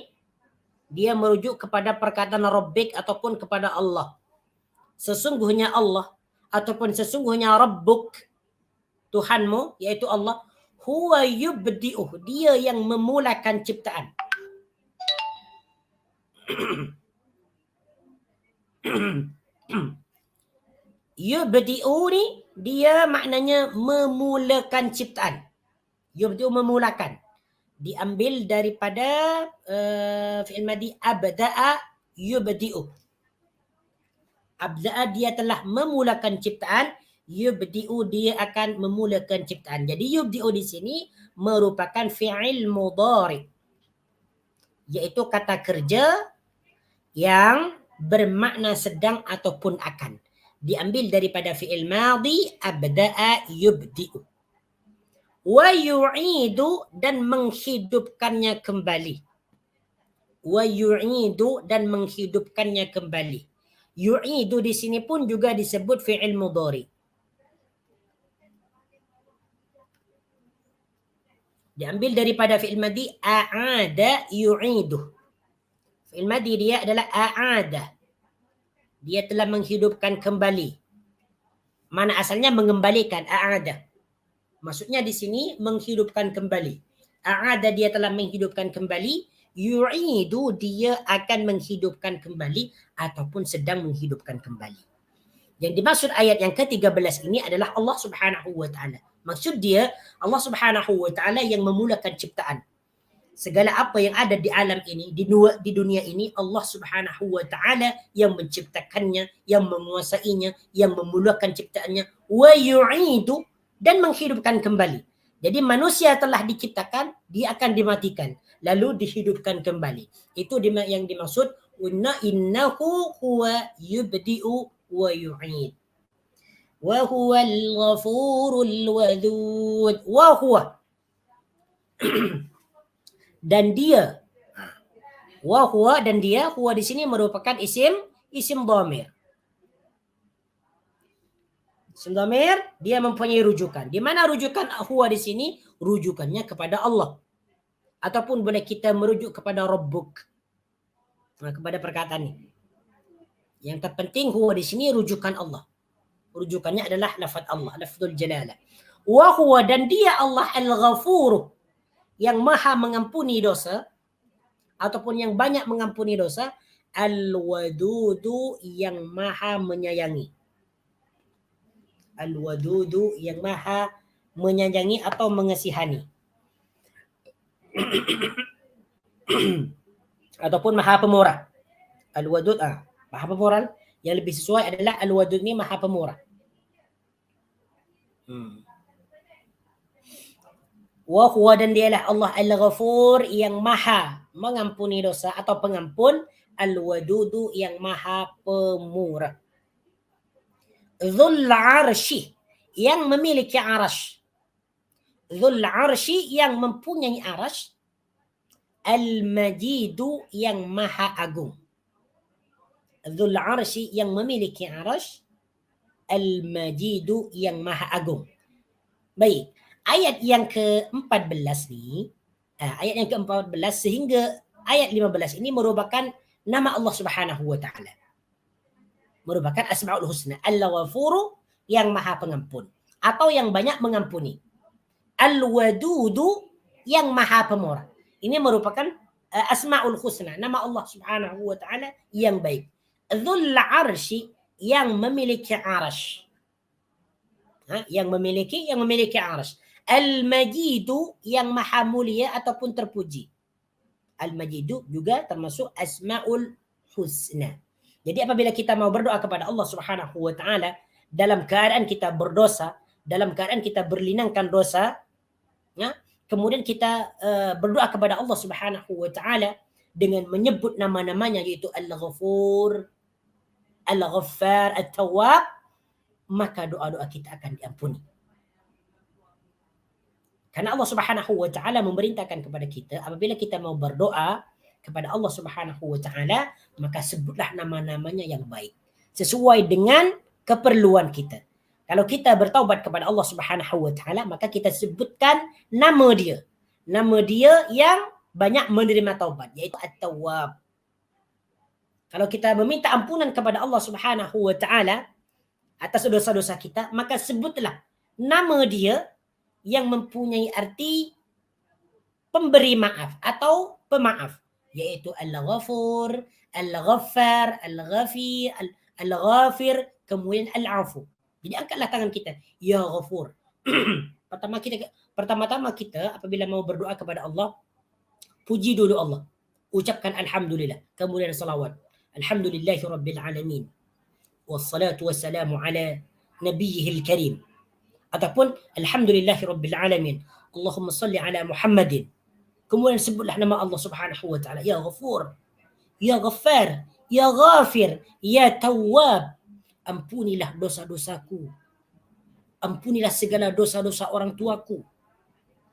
dia merujuk kepada perkataan Rabbik ataupun kepada Allah. Sesungguhnya Allah ataupun sesungguhnya Rabbuk, Tuhanmu yaitu Allah, huwa yubdi'uh, dia yang memulakan ciptaan. Yubdi'u ni dia maknanya memulakan ciptaan. Yubdi'u memulakan. Diambil daripada fi'il madi abda'a yubdi'u. Abda'a dia telah memulakan ciptaan, yubdi'u dia akan memulakan ciptaan. Jadi yubdi'u di sini merupakan fi'il mudhari, iaitu kata kerja yang bermakna sedang ataupun akan. Diambil daripada fi'il madhi abda'a yubdi'u. Wa yu'idu dan menghidupkannya kembali. Wa yu'idu dan menghidupkannya kembali. Yu'idu di sini pun juga disebut fi'il mudhari. Diambil daripada fi'il madhi a'ada yu'idu. Fi'il madhi dia adalah a'ada. Dia telah menghidupkan kembali. Mana asalnya mengembalikan, a'ada. Maksudnya di sini menghidupkan kembali. A'ada dia telah menghidupkan kembali, yu'idu dia akan menghidupkan kembali ataupun sedang menghidupkan kembali. Yang dimaksud ayat yang ke-13 ini adalah Allah Subhanahu wa taala. Maksud dia Allah Subhanahu wa taala yang memulakan ciptaan. Segala apa yang ada di alam ini, di dunia ini, Allah Subhanahu wa taala yang menciptakannya, yang menguasainya, yang memulakan ciptaannya, wa yu'idu dan menghidupkan kembali. Jadi manusia telah diciptakan, dia akan dimatikan, lalu dihidupkan kembali. Itu yang dimaksud innahu huwa yubdi'u wa yu'id. Wa huwal ghafurul wadud. Wa huwa dan dia. Wa huwa dan dia, huwa di sini merupakan isim dhamir. Isim dhamir dia mempunyai rujukan. Di mana rujukan huwa di sini? Rujukannya kepada Allah. Ataupun boleh kita merujuk kepada Rabbuk. Kepada perkataan ini. Yang terpenting huwa di sini rujukan Allah. Rujukannya adalah lafaz Allah, lafzul jalalah. Wa huwa dan dia Allah al-ghafur, yang maha mengampuni dosa ataupun yang banyak mengampuni dosa, al-wadudu yang maha menyayangi. Al-wadudu yang maha menyayangi atau mengasihani. Ataupun maha pemurah. Al-wadud maha pemurah. Yang lebih sesuai adalah al-wadud ni maha pemurah. Wa huwa dan dialah Allah al-ghafur yang maha mengampuni dosa atau pengampun, al-wadudu yang maha pemurah. Dzul arsy yang memiliki arash. Dzul arsy yang mempunyai arash. Al-majidu yang maha agung. Dzul arsy yang memiliki arash. Al-majidu yang maha agung. Baik, ayat yang ke-14 ni, ayat yang ke-14 sehingga ayat 15 ini merupakan nama Allah Subhanahu wa taala. Merupakan Asmaul Husna. Al-Ghafuru yang maha pengampun atau yang banyak mengampuni. Al-Wadudu yang maha pemurah. Ini merupakan Asmaul Husna, nama Allah Subhanahu wa taala yang baik. Dzul arsy yang memiliki arash. Yang memiliki arash. Al-Majidu yang maha mulia ataupun terpuji. Al-Majidu juga termasuk Asmaul Husna. Jadi apabila kita mau berdoa kepada Allah Subhanahu wa taala dalam keadaan kita berdosa, dalam keadaan kita berlinangkan dosa, kemudian kita berdoa kepada Allah Subhanahu wa taala dengan menyebut nama-namanya yaitu Al-Ghafur, Al-Ghaffar, At-Tawwab, maka doa-doa kita akan diampuni. Karena Allah Subhanahu wa taala memerintahkan kepada kita apabila kita mau berdoa kepada Allah Subhanahu wa taala, maka sebutlah nama-namanya yang baik sesuai dengan keperluan kita. Kalau kita bertaubat kepada Allah Subhanahu wa taala, maka kita sebutkan nama dia. Nama dia yang banyak menerima taubat, iaitu At-Tawwab. Kalau kita meminta ampunan kepada Allah Subhanahu wa taala atas dosa-dosa kita, maka sebutlah nama dia yang mempunyai arti pemberi maaf atau pemaaf, iaitu Al-Ghafur, Al-Ghaffar, Al-Ghafir, Al-Ghafir, kemudian Al-Afu. Jadi angkatlah tangan kita, Ya Ghafur. Pertama-tama kita apabila mau berdoa kepada Allah, puji dulu Allah. Ucapkan Alhamdulillah, kemudian salawat. Alhamdulillahi Rabbil Alamin. Wassalatu wassalamu ala nabiyihil karim. Ataupun Alhamdulillahi Rabbil Alamin. Allahumma salli ala Muhammadin. Kemudian sebutlah nama Allah Subhanahu wa taala, Ya Ghafur, Ya Ghaffar, Ya Ghafir, Ya Tawwab. Ampunilah dosa-dosaku. Ampunilah segala dosa-dosa orang tuaku.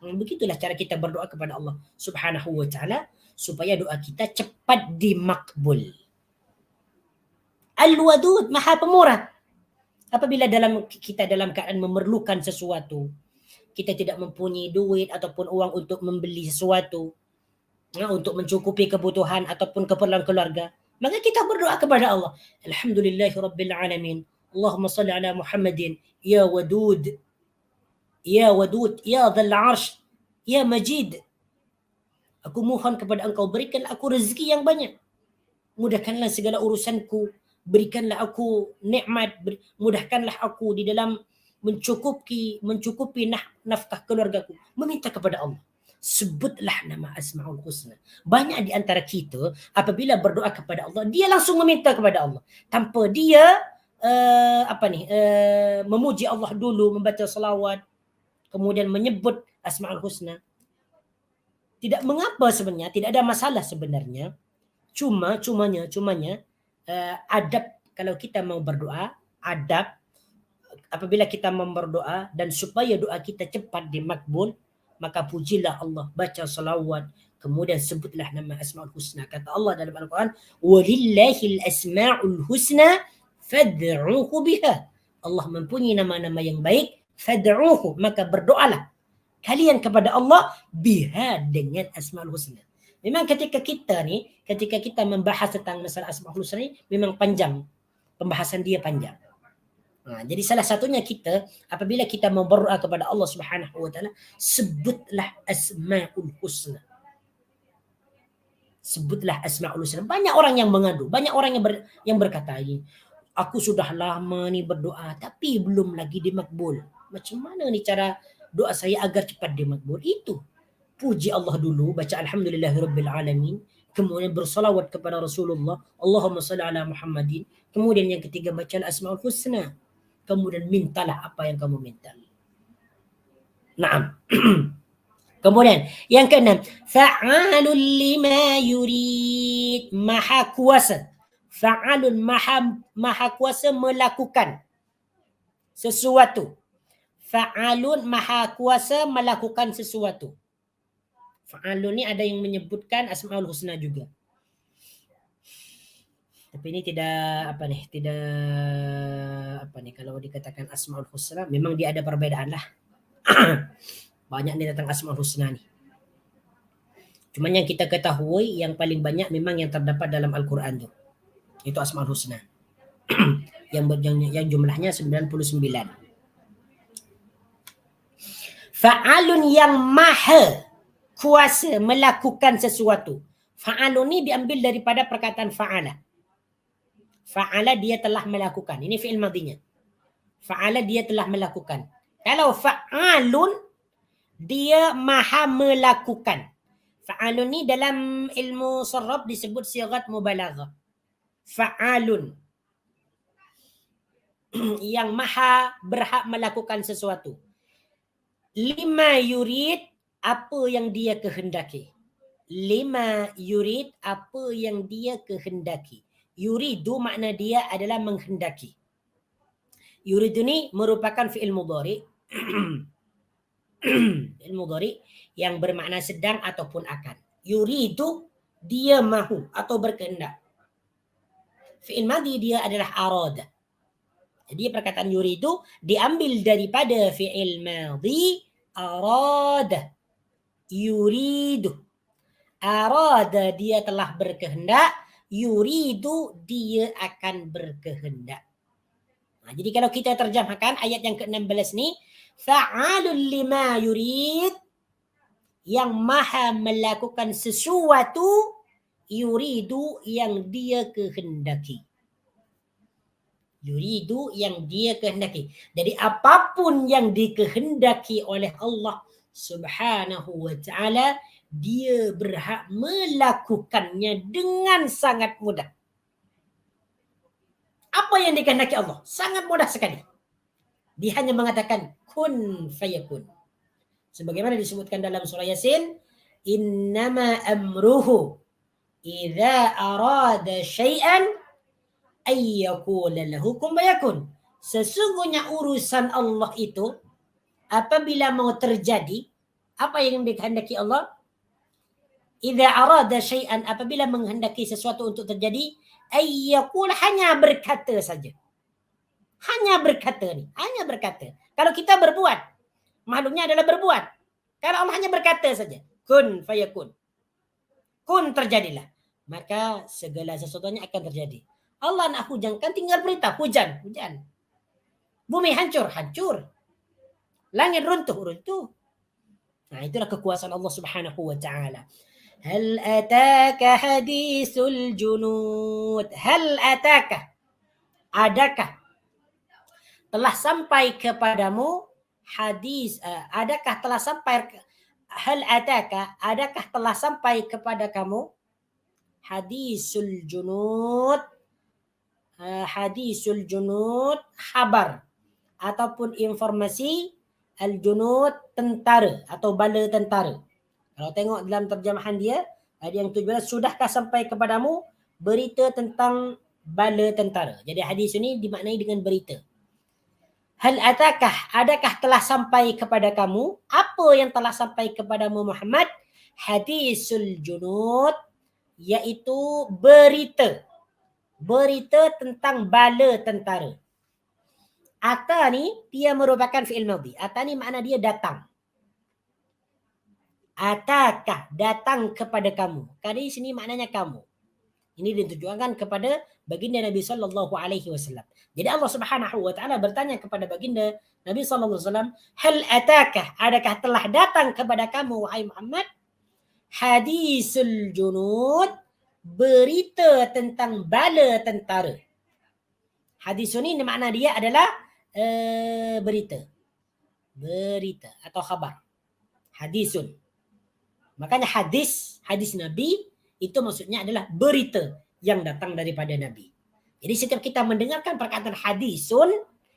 Begitulah cara kita berdoa kepada Allah Subhanahu wa taala supaya doa kita cepat dimakbul. Al-Wadud, Maha Pemurah. Apabila kita dalam keadaan memerlukan sesuatu, kita tidak mempunyai duit ataupun uang untuk membeli sesuatu, untuk mencukupi kebutuhan ataupun keperluan keluarga, maka kita berdoa kepada Allah. Alhamdulillahi Rabbil Alamin. Allahumma salli ala Muhammadin. Ya Wadud. Ya Wadud. Ya Dhal Arsh. Ya Majid. Aku mohon kepada engkau, berikan aku rezeki yang banyak. Mudahkanlah segala urusanku. Berikanlah aku nikmat. Mudahkanlah aku di dalam mencukupi nafkah keluargaku. Meminta kepada Allah. Sebutlah nama Asmaul Husna. Banyak di antara kita apabila berdoa kepada Allah, dia langsung meminta kepada Allah tanpa dia memuji Allah dulu, membaca salawat, kemudian menyebut Asmaul Husna. Tidak mengapa sebenarnya, tidak ada masalah sebenarnya. Cumanya adab kalau kita mau berdoa, adab apabila kita mau berdoa dan supaya doa kita cepat dimakbul, maka pujilah Allah, baca salawat, kemudian sebutlah nama Asmaul Husna. Kata Allah dalam Al-Quran, Walillahil asma'ul husna fad'uhu biha. Allah mempunyai nama-nama yang baik, fad'uhu, maka berdoalah kalian kepada Allah biha, dengan Asmaul Husna. Memang ketika kita membahas tentang masalah Asmaul Husna ini memang panjang, pembahasan dia panjang. Jadi salah satunya kita apabila kita mau berdoa kepada Allah Subhanahu wa taala, sebutlah Asmaul Husna. Sebutlah Asmaul Husna. Banyak orang yang mengadu, banyak orang yang berkata, aku sudah lama nih berdoa tapi belum lagi dimakbul. Macam mana nih cara doa saya agar cepat dimakbul? Itu puji Allah dulu, baca Alhamdulillahirabbil alamin, kemudian bersalawat kepada Rasulullah, Allahumma shalli ala Muhammadin, kemudian yang ketiga baca Asmaul Husna. Kemudian mintalah apa yang kamu minta. Naam. Kemudian yang keenam, fa'alun lima yurid, maha kuasa. Fa'alun, maha kuasa melakukan sesuatu. Fa'alun, maha kuasa melakukan sesuatu. Fa'alun ni ada yang menyebutkan Asmaul Husna juga. Tapi ini kalau dikatakan Asmaul Husna, memang dia ada perbedaan lah. Banyak nih tentang Asmaul Husna nih. Cuman yang kita ketahui yang paling banyak memang yang terdapat dalam Al-Quran tuh. Itu Asmaul Husna. yang jumlahnya 99. Fa'alun, yang maha kuasa melakukan sesuatu. Fa'alun ini diambil daripada perkataan fa'ala. Fa'ala, dia telah melakukan. Ini fi'il madinya. Fa'ala, dia telah melakukan. Kalau fa'alun, dia maha melakukan. Fa'alun ni dalam ilmu sarraf disebut sigat mubalaghah. Fa'alun. Yang maha berhak melakukan sesuatu. Lima yurid, apa yang dia kehendaki. Lima yurid, apa yang dia kehendaki. Yuridu makna dia adalah menghendaki. Yuridu ni merupakan fi'il mudhari. Fi'il mudhari yang bermakna sedang ataupun akan. Yuridu, dia mahu atau berkehendak. Fi'il madhi dia adalah arada. Jadi perkataan yuridu diambil daripada fi'il madhi arada. Yuridu. Arada dia telah berkehendak, yuridu dia akan berkehendak. Nah, jadi kalau kita terjemahkan ayat yang ke-16 ni, fa'alul lima yurid, yang maha melakukan sesuatu, yuridu yang dia kehendaki. Yuridu yang dia kehendaki. Jadi apapun yang dikehendaki oleh Allah Subhanahu wa ta'ala, dia berhak melakukannya dengan sangat mudah. Apa yang dikehendaki Allah? Sangat mudah sekali. Dia hanya mengatakan kun fayakun. Sebagaimana disebutkan dalam surah Yasin, innama amruhu idza arada syai'an ayyakula lahu kun fayakun. Sesungguhnya urusan Allah itu apabila mau terjadi, apa yang dikehendaki Allah? Idza arada syai'an, apabila menghendaki sesuatu untuk terjadi, ayyakul, hanya berkata saja. Hanya berkata ni, hanya berkata. Kalau kita berbuat, makhluknya adalah berbuat. Kalau Allah hanya berkata saja, kun fayakun. Kun, terjadilah. Maka segala sesuatunya akan terjadi. Allah nak hujan, kan tinggal perintah, hujan, hujan. Bumi hancur, hancur. Langit runtuh, runtuh. Nah, itulah kekuasaan Allah Subhanahu wa ta'ala. Hal ataka hadisul junud. Hal ataka, adakah telah sampai kepadamu hadis, adakah telah sampai, hal ataka, adakah telah sampai kepada kamu hadisul junud, hadisul junud, kabar ataupun informasi, al-junud, tentara atau bala tentara. Kalau tengok dalam terjemahan dia, ada yang 17, sudahkah sampai kepadamu berita tentang bala tentara. Jadi hadis ini dimaknai dengan berita. Hal atakah, adakah telah sampai kepada kamu, apa yang telah sampai kepadamu Muhammad, hadisul junud, iaitu berita. Berita tentang bala tentara. Ata ni dia merupakan fi'il madhi. Ata ni makna dia datang. Atakah, datang kepada kamu. Kali sini maknanya kamu. Ini ditujukan kepada baginda Nabi sallallahu alaihi wasallam. Jadi Allah Subhanahu wa taala bertanya kepada baginda Nabi sallallahu alaihi wasallam, hal atakah, adakah telah datang kepada kamu wahai Muhammad, hadisul junud, berita tentang bala tentara. Hadis ini makna dia adalah berita. Berita atau khabar. Hadisun. Makanya hadis Nabi itu maksudnya adalah berita yang datang daripada Nabi. Jadi setiap kita mendengarkan perkataan hadisun,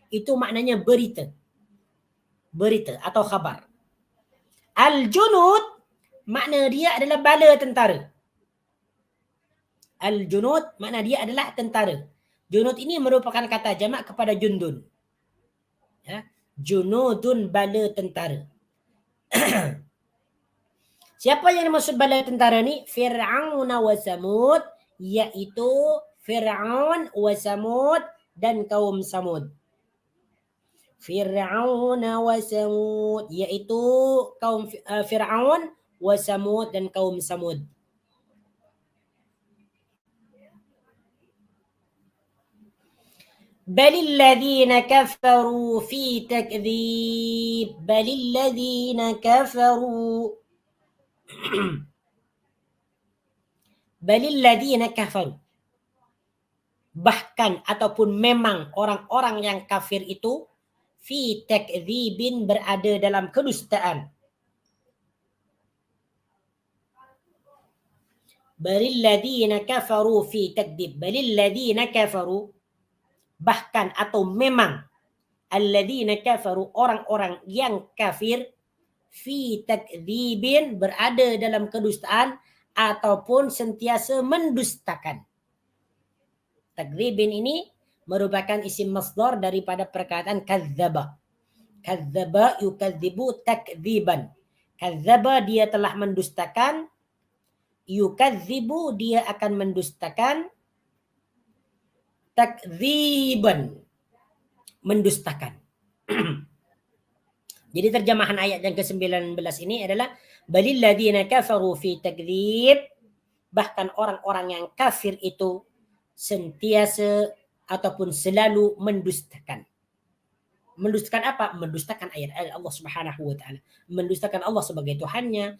itu maknanya berita. Berita atau khabar. Al-junud, makna dia adalah bala tentara. Al-junud, makna dia adalah tentara. Junud ini merupakan kata jamak kepada jundun. Ya, junudun, bala tentara. Siapa yang dimaksud bala tentara ni? Fir'aun wa Samud, iaitu Fir'aun wa Samud dan kaum Samud. Fir'aun wa Samud, iaitu kaum Fir'aun wa Samud dan kaum Samud. Balil ladzina kafaru fi takdzib. Balil ladzina kafaru. Balil ladzina kafaru. Bahkan ataupun memang orang-orang yang kafir itu fi takdzibin, berada dalam kedustaan. Balil ladzina kafaru fi takdzib. Balil ladzina kafaru, bahkan atau memang, alladzina kafaru, orang-orang yang kafir, fi takdzibin, berada dalam kedustaan ataupun sentiasa mendustakan. Takdzibin ini merupakan isim masdar daripada perkataan kadzdzaba. Kadzdzaba yukadzibu takdziban. Kadzdzaba dia telah mendustakan, yukadzibu dia akan mendustakan, takdziban. mendustakan. Jadi terjemahan ayat yang ke-19 ini adalah balil ladzina kafaru fi takdzib, bahkan orang-orang yang kafir itu sentiasa ataupun selalu mendustakan. Mendustakan apa? Mendustakan ayat-ayat Allah Subhanahu wa taala. Mendustakan Allah sebagai Tuhannya,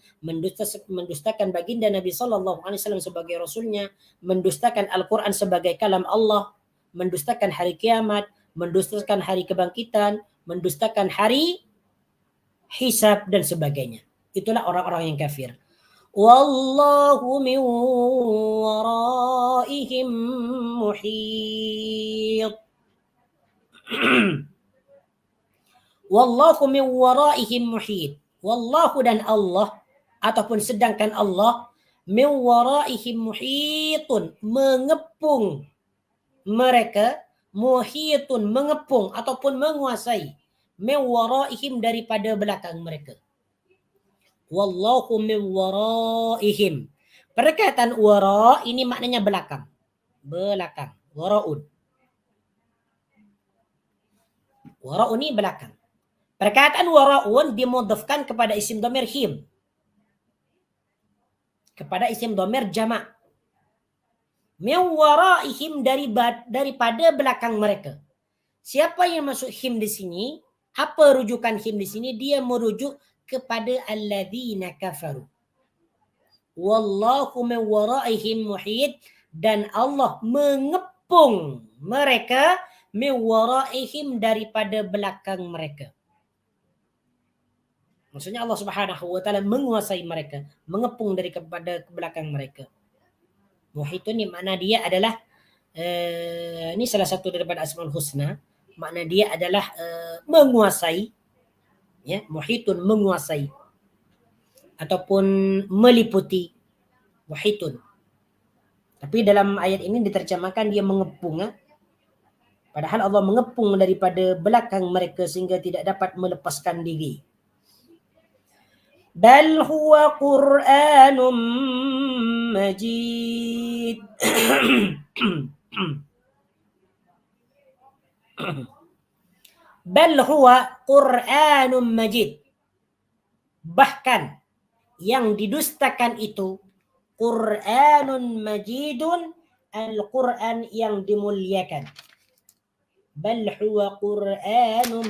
mendustakan baginda Nabi sallallahu alaihi wasallam sebagai rasulnya, mendustakan Al-Qur'an sebagai kalam Allah, mendustakan hari kiamat, mendustakan hari kebangkitan, mendustakan hari hisab dan sebagainya. Itulah orang-orang yang kafir. Wallahu min waraihim muhit. Wallahu min waraihim muhit. Wallahu dan Allah ataupun sedangkan Allah min waraihim muhitun, mengepung mereka, muhitun mengepung ataupun menguasai, min waraihim daripada belakang mereka. Wallahu min waraihim. Perkataan wara ini maknanya belakang. Belakang. Waraun. Waraun ini belakang. Perkataan waraun dimudhafkan kepada isim dhamir him. Kepada isim dhamir jamak. Min waraihim daripada belakang mereka. Siapa yang masuk him di sini? Apa rujukan him di sini? Dia merujuk kepada alladzina kafaru. Wallahu min waraihim muhit, dan Allah mengepung mereka min waraihim daripada belakang mereka. Maksudnya Allah Subhanahu wa taala menguasai mereka, mengepung daripada belakang mereka. Muhitun ni makna dia adalah ini salah satu daripada Asmaul Husna, makna dia adalah menguasai, ya, muhitun menguasai ataupun meliputi, muhitun. Tapi dalam ayat ini diterjemahkan dia mengepung, padahal Allah mengepung daripada belakang mereka sehingga tidak dapat melepaskan diri. Bal huwa Qur'anun Majid. Bal huwa Qur'anun Majid. Bahkan yang didustakan itu Qur'anun Majidun, Al-Qur'an yang dimuliakan. Bal huwa Qur'anun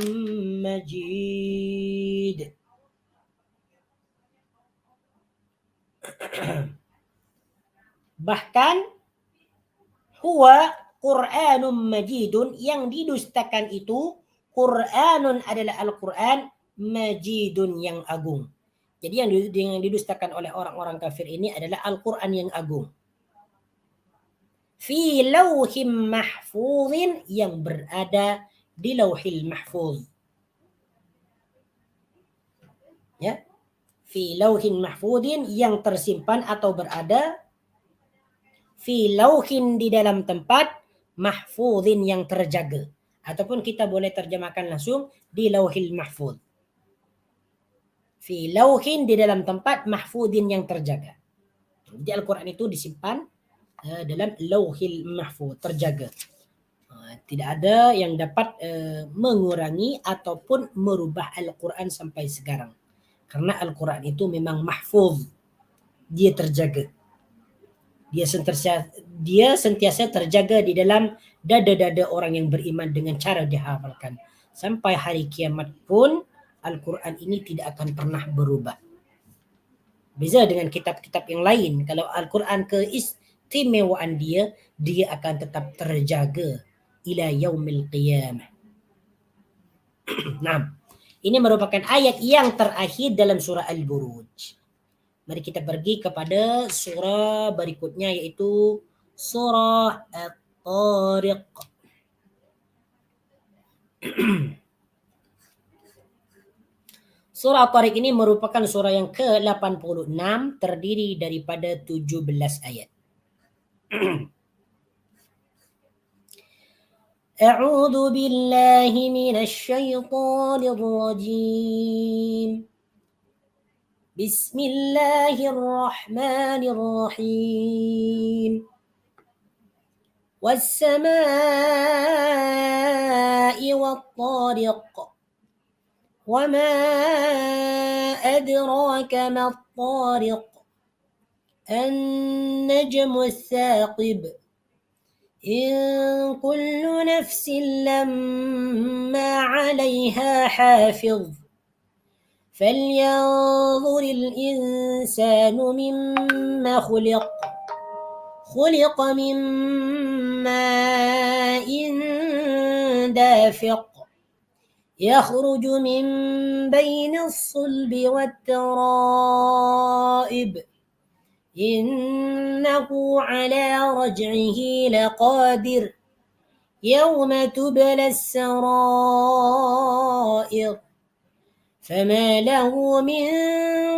Majid. Bahkan huwa Qur'anun Majidun, yang didustakan itu Qur'anun adalah Al-Qur'an, Majidun yang agung. Jadi yang didustakan oleh orang-orang kafir ini adalah Al-Qur'an yang agung. Fi lauhim mahfuzin, yang berada di lauhil mahfuz. Ya. Fi lauhin mahfudin, yang tersimpan atau berada, fi lauhin di dalam tempat, mahfudin yang terjaga, ataupun kita boleh terjemahkan langsung di lauhil mahfud. Fi lauhin di dalam tempat, mahfudin yang terjaga. Jadi Al-Quran itu disimpan dalam lauhil mahfud, terjaga. Tidak ada yang dapat mengurangi ataupun merubah Al-Quran sampai sekarang. Karena Al-Quran itu memang mahfuz, dia terjaga. Dia sentiasa terjaga di dalam dada-dada orang yang beriman dengan cara dihafalkan. Sampai hari kiamat pun Al-Quran ini tidak akan pernah berubah. Beza dengan kitab-kitab yang lain. Kalau Al-Quran keistimewaan dia akan tetap terjaga ila yaumil qiyamah. Nah, ini merupakan ayat yang terakhir dalam surah Al-Buruj. Mari kita pergi kepada surah berikutnya, yaitu surah At-Tariq. Surah At-Tariq ini merupakan surah yang ke-86, terdiri daripada 17 ayat. A'udzu billahi minasy syaithanir rajim. Bismillahirrahmanirrahim. والسماء والطارق وما أدراك ما الطارق النجم الثاقب إن كل نفس لما عليها حافظ فلينظر الإنسان مما خلق خلق من ماء دافق يخرج من بين الصلب والترائب إنه على رجعه لقادر يوم تبلى السرائر فما له من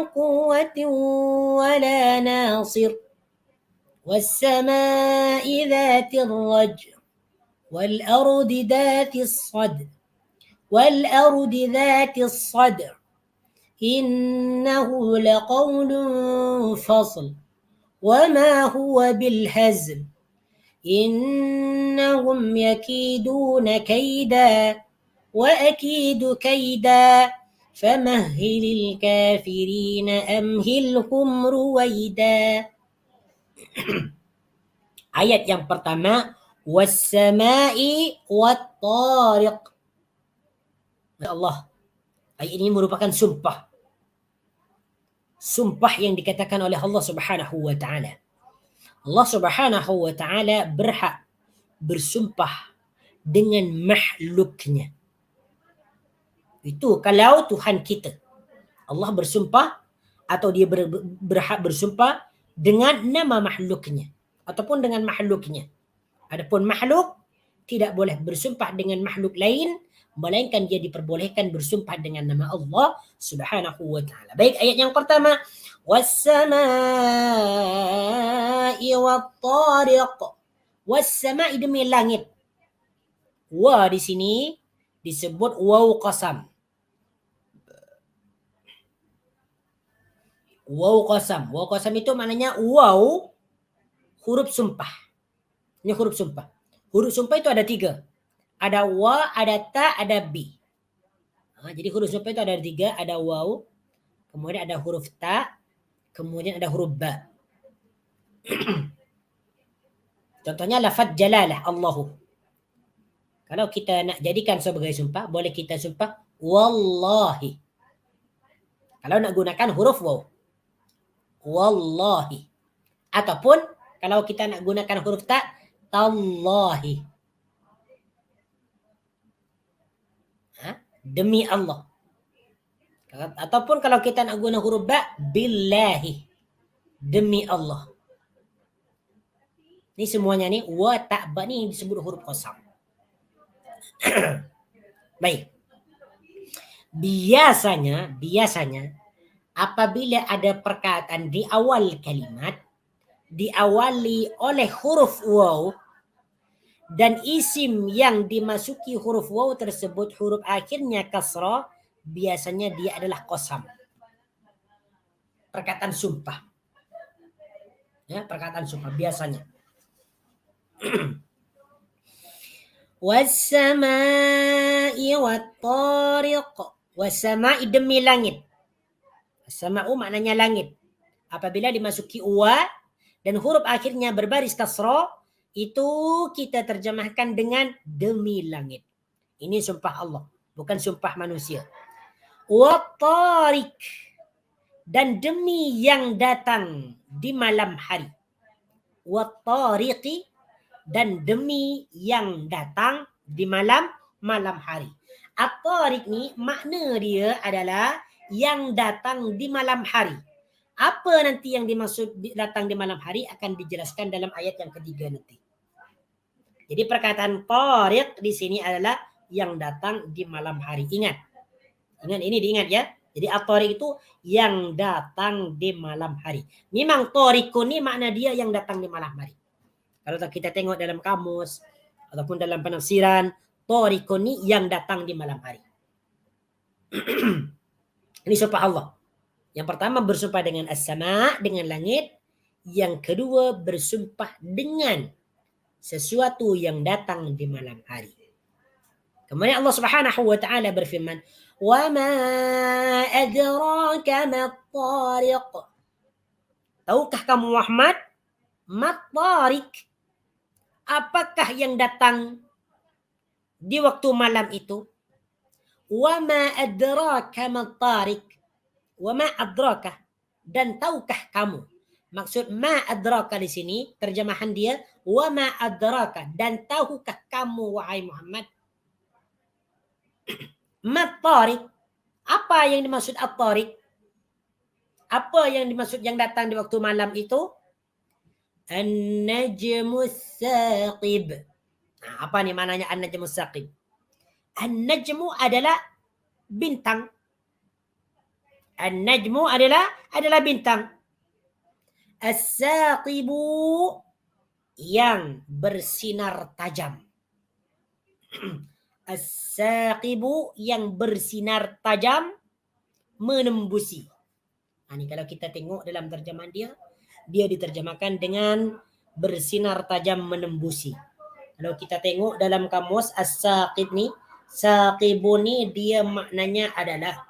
قوة ولا ناصر والسماء ذات الرجع والأرض ذات الصدع إنه لقول فصل وما هو بالهزل إنهم يكيدون كيدا وأكيد كيدا فمهل الكافرين أمهلهم رويدا. Ayat yang pertama, wassama'i wattariq. Ya Allah, ayat ini merupakan sumpah. Sumpah yang dikatakan oleh Allah Subhanahu wa taala. Allah Subhanahu wa taala berhak bersumpah dengan makhluknya. Itu kalau Tuhan kita. Allah bersumpah atau dia berhak bersumpah dengan nama makhluknya ataupun dengan makhluknya. Adapun makhluk tidak boleh bersumpah dengan makhluk lain, melainkan dia diperbolehkan bersumpah dengan nama Allah Subhanahu wa taala. Baik, ayat yang pertama, was-samaa'i wat-tariq. Was-samaa'i demi langit. Wa di sini disebut waw qasam. Waw qasam. Waw qasam itu maknanya waw huruf sumpah. Ini huruf sumpah. Huruf sumpah itu ada 3. Ada wa, ada ta, ada bi. Jadi huruf sumpah itu ada 3. Ada waw, kemudian ada huruf ta, kemudian ada huruf ba. Contohnya lafaz jalalah Allahu. Kalau kita nak jadikan sebagai sumpah, boleh kita sumpah wallahi. Kalau nak gunakan huruf waw, wallahi. Ataupun kalau kita nak gunakan huruf ta, tallahi. Demi Allah. Ataupun kalau kita nak guna huruf ba, billahi. Demi Allah. Ini semuanya ni wa ta ba ni disebut huruf qasam. Baik. Biasanya apabila ada perkataan di awal kalimat diawali oleh huruf waw dan isim yang dimasuki huruf waw tersebut huruf akhirnya kasrah, biasanya dia adalah qasam. Perkataan sumpah. Ya, perkataan sumpah biasanya. Was-samaa'i wat-tariq. Was-samaa'i demi langit. As-samaa'u maknanya langit. Apabila dimasuki wa dan huruf akhirnya berbaris kasrah, itu kita terjemahkan dengan demi langit. Ini sumpah Allah, bukan sumpah manusia. Wat-tariq, dan demi yang datang di malam hari. Wat-tariqi, dan demi yang datang di malam hari. At-tariq ni makna dia adalah yang datang di malam hari. Apa nanti yang dimaksud datang di malam hari akan dijelaskan dalam ayat yang ketiga nanti. Jadi perkataan tariq di sini adalah yang datang di malam hari. Ingat ini diingat ya. Jadi at-tariq itu yang datang di malam hari. Memang tariqun ni makna dia yang datang di malam hari. Kalau kita tengok dalam kamus ataupun dalam penafsiran, tariqun ni yang datang di malam hari. Ini sumpah Allah. Yang pertama bersumpah dengan as-sama', dengan langit. Yang kedua bersumpah dengan sesuatu yang datang di malam hari. Kemudian Allah Subhanahu wa taala berfirman, "Wa ma adraka mat-tariq." Tahukah kamu Muhammad, mat-tariq? Apakah yang datang di waktu malam itu? Wa ma adraka mat-tariq. Wa ma adraka, dan tahukah kamu? Maksud ma adraka di sini terjemahan dia wa ma adraka, dan tahukah kamu wahai Muhammad? Mat-tariq. Apa yang dimaksud at-tariq? Apa yang dimaksud yang datang di waktu malam itu? An-najmus saqib. Nah, apa nih maknanya an-najmus saqib? An-najmu adalah bintang. An-najmu adalah bintang. As-saqibu yang bersinar tajam. As-saqibu yang bersinar tajam menembusi. Nah, ini kalau kita tengok dalam terjemahan dia diterjemahkan dengan bersinar tajam menembusi. Kalau kita tengok dalam kamus as-saqib ni, saqibu ni dia maknanya adalah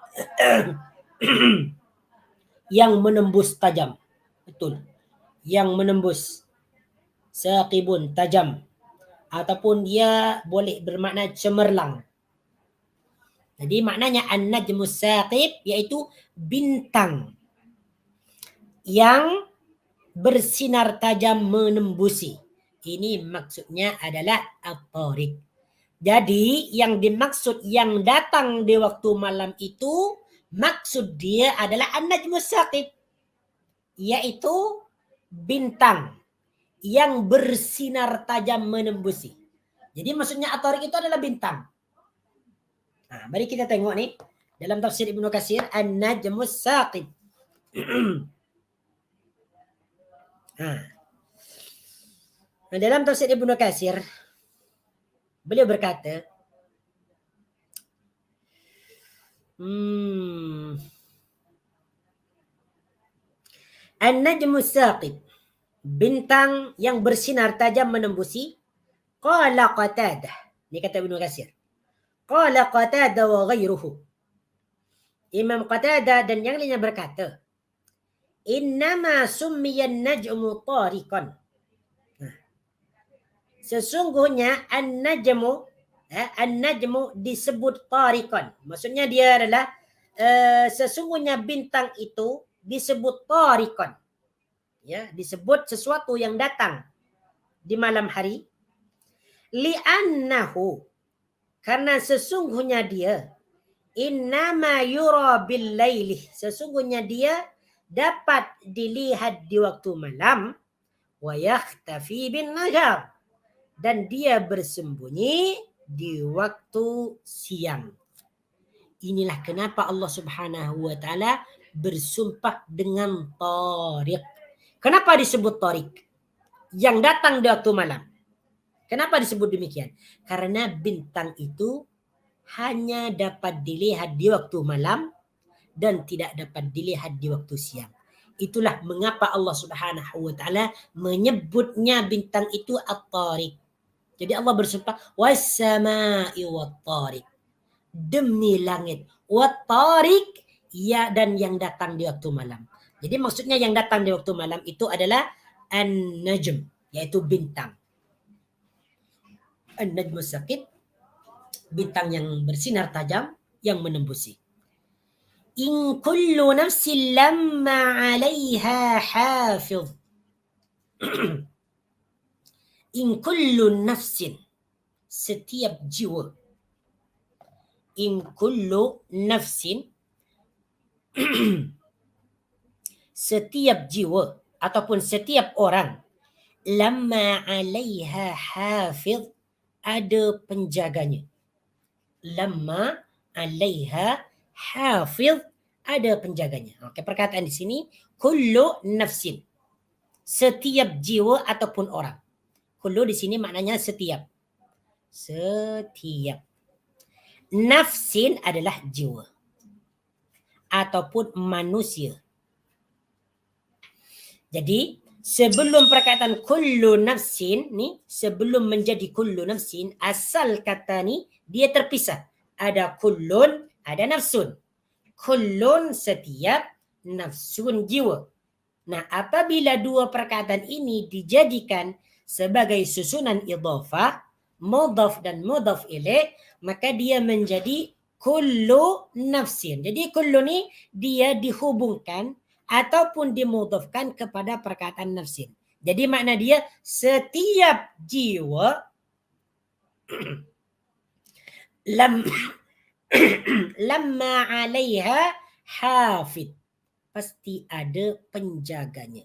yang menembus tajam. Betul. Yang menembus. Saqibun, tajam. Ataupun dia boleh bermakna cemerlang. Jadi maknanya an-najmus saqib iaitu bintang yang bersinar tajam menembusi. Ini maksudnya adalah at-tariq. Jadi yang dimaksud yang datang di waktu malam itu, maksud dia adalah an-najmus saqib, yaitu bintang yang bersinar tajam menembusi. Jadi maksudnya at-tariq itu adalah bintang. Nah, mari kita tengok nih dalam tafsir Ibnu Katsir an-najmus saqib. Nah, dalam tafsir Ibnu Katsir beliau berkata, an-najmus saqib, bintang yang bersinar tajam menembusi. Qala Qatadah, ini kata Ibnu Katsir. Qala Qatadah wa ghairuhu. Imam Qatadah dan yang lainnya berkata, innama summiyan najmu tariqan. Sesungguhnya an-najmu disebut tariqan. Maksudnya dia adalah sesungguhnya bintang itu disebut tariqan. Ya, disebut sesuatu yang datang di malam hari. Li'annahu, karena sesungguhnya dia innama yura bil laili, sesungguhnya dia dapat dilihat di waktu malam, wa yakhtafi bin nahar, dan dia bersembunyi di waktu siang. Inilah kenapa Allah Subhanahu wa taala bersumpah dengan tariq. Kenapa disebut tariq? Yang datang di waktu malam. Kenapa disebut demikian? Karena bintang itu hanya dapat dilihat di waktu malam dan tidak dapat dilihat di waktu siang. Itulah mengapa Allah Subhanahu wa taala menyebutnya bintang itu at-tariq. Jadi Allah bersumpah was-sama'i wat-tariq, demi langit, wat-tariq, ya, dan yang datang di waktu malam. Jadi maksudnya yang datang di waktu malam itu adalah an-najm, yaitu bintang. An-najmus saqib, bintang yang bersinar tajam yang menembusi. In kullu nafsin lamma 'alaiha hafiz. In kullu nafsin, setiap jiwa. In kullu nafsin, setiap jiwa ataupun setiap orang, lamma 'alaiha hafiz, ada penjaganya. Lamma 'alaiha hafiz, ada penjaganya. Okey, perkataan di sini kullu nafsin, setiap jiwa ataupun orang. Kullu di sini maknanya setiap. Setiap. Nafsin adalah jiwa ataupun manusia. Jadi sebelum perkataan kullu nafsin ni, sebelum menjadi kullu nafsin, asal kata ni dia terpisah. Ada kullun, ada nafsun. Kullun setiap, nafsun jiwa. Nah, apabila dua perkataan ini dijadikan sebagai susunan idhafah, mudhaf dan mudhaf ilaih, maka dia menjadi kullu nafsin. Jadi kullu ni dia dihubungkan ataupun dimudhafkan kepada perkataan nafsin. Jadi makna dia setiap jiwa lamma 'alaiha hafid, pasti ada penjaganya.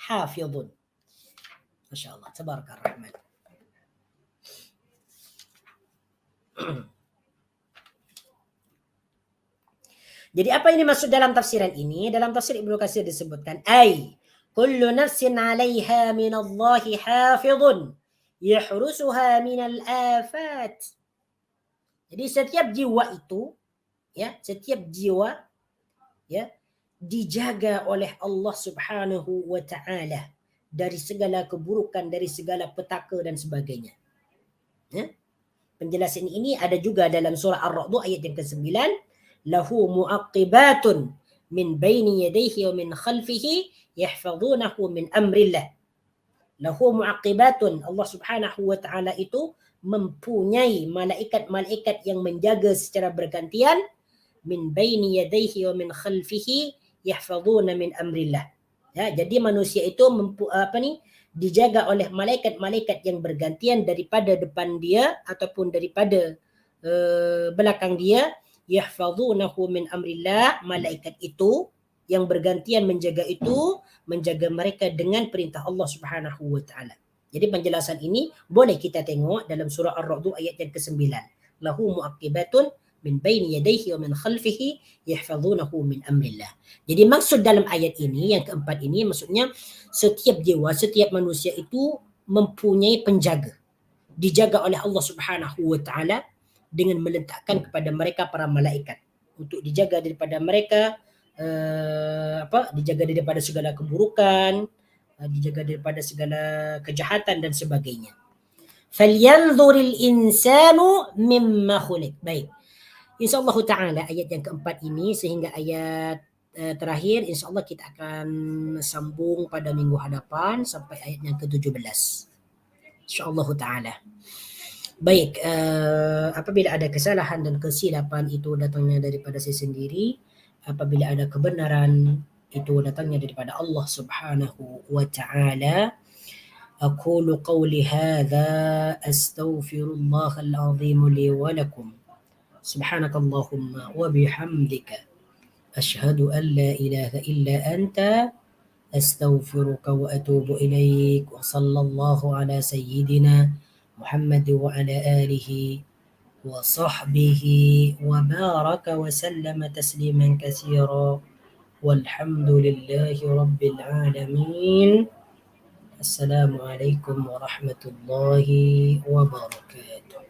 Hafidun. Masya Allah, tabarakallah rahman. Jadi apa ini maksud dalam tafsiran ini? Dalam tafsir Ibnu Katsir disebutkan, ay kullu nafsin 'alaiha min Allahi hafidun yahrusuha min al-afat. Jadi setiap jiwa itu, ya, setiap jiwa, ya, dijaga oleh Allah Subhanahu wa taala dari segala keburukan, dari segala petaka dan sebagainya. Ya? Penjelasan ini ada juga dalam surah Ar-Ra'd ayat yang ke-9, lahu mu'aqibatun min baini yadayhi wa min khalfihi yahfazunahu min amrillah. Lahu mu'aqibatun, Allah Subhanahu wa taala itu mempunyai malaikat-malaikat yang menjaga secara bergantian, min baini yadayhi wa min khalfihi yahfazuna min amrillah. Ya, jadi manusia itu dijaga oleh malaikat-malaikat yang bergantian daripada depan dia ataupun daripada belakang dia. Yahfazunahu min amrillah, malaikat itu yang bergantian menjaga itu, menjaga mereka dengan perintah Allah Subhanahu wa taala. Jadi penjelasan ini boleh kita tengok dalam surah Ar-Ra'd ayat yang ke-9. Lahu mu'aqibatun min baini yadayhi wa min khalfihi yahfazunahu min amrillah. Jadi maksud dalam ayat ini yang keempat ini, maksudnya setiap jiwa, setiap manusia itu mempunyai penjaga. Dijaga oleh Allah Subhanahu wa taala dengan meletakkan kepada mereka para malaikat untuk dijaga daripada mereka dijaga daripada segala keburukan, dijaga daripada segala kejahatan dan sebagainya. Falyanzuril insanu mimma khuliq. Baik. InsyaAllah ta'ala ayat yang keempat ini sehingga ayat terakhir insyaAllah kita akan sambung pada minggu hadapan sampai ayat yang ke-17. InsyaAllah ta'ala. Baik, apabila ada kesalahan dan kesilapan itu datangnya daripada saya sendiri. Apabila ada kebenaran itu datangnya daripada Allah Subhanahu wa ta'ala. Aqulu qawli hadha astaghfirullahal azim li wa lakum. Subhanakallahumma wa bihamdika ashhadu an la ilaha illa anta astaghfiruka wa atubu ilaik. Wa sallallahu ala sayyidina Muhammad wa ala alihi wa sahbihi wa baraka wa sallama tasliman katsira. Walhamdulillahi rabbil alamin. Assalamualaikum warahmatullahi wabarakatuh.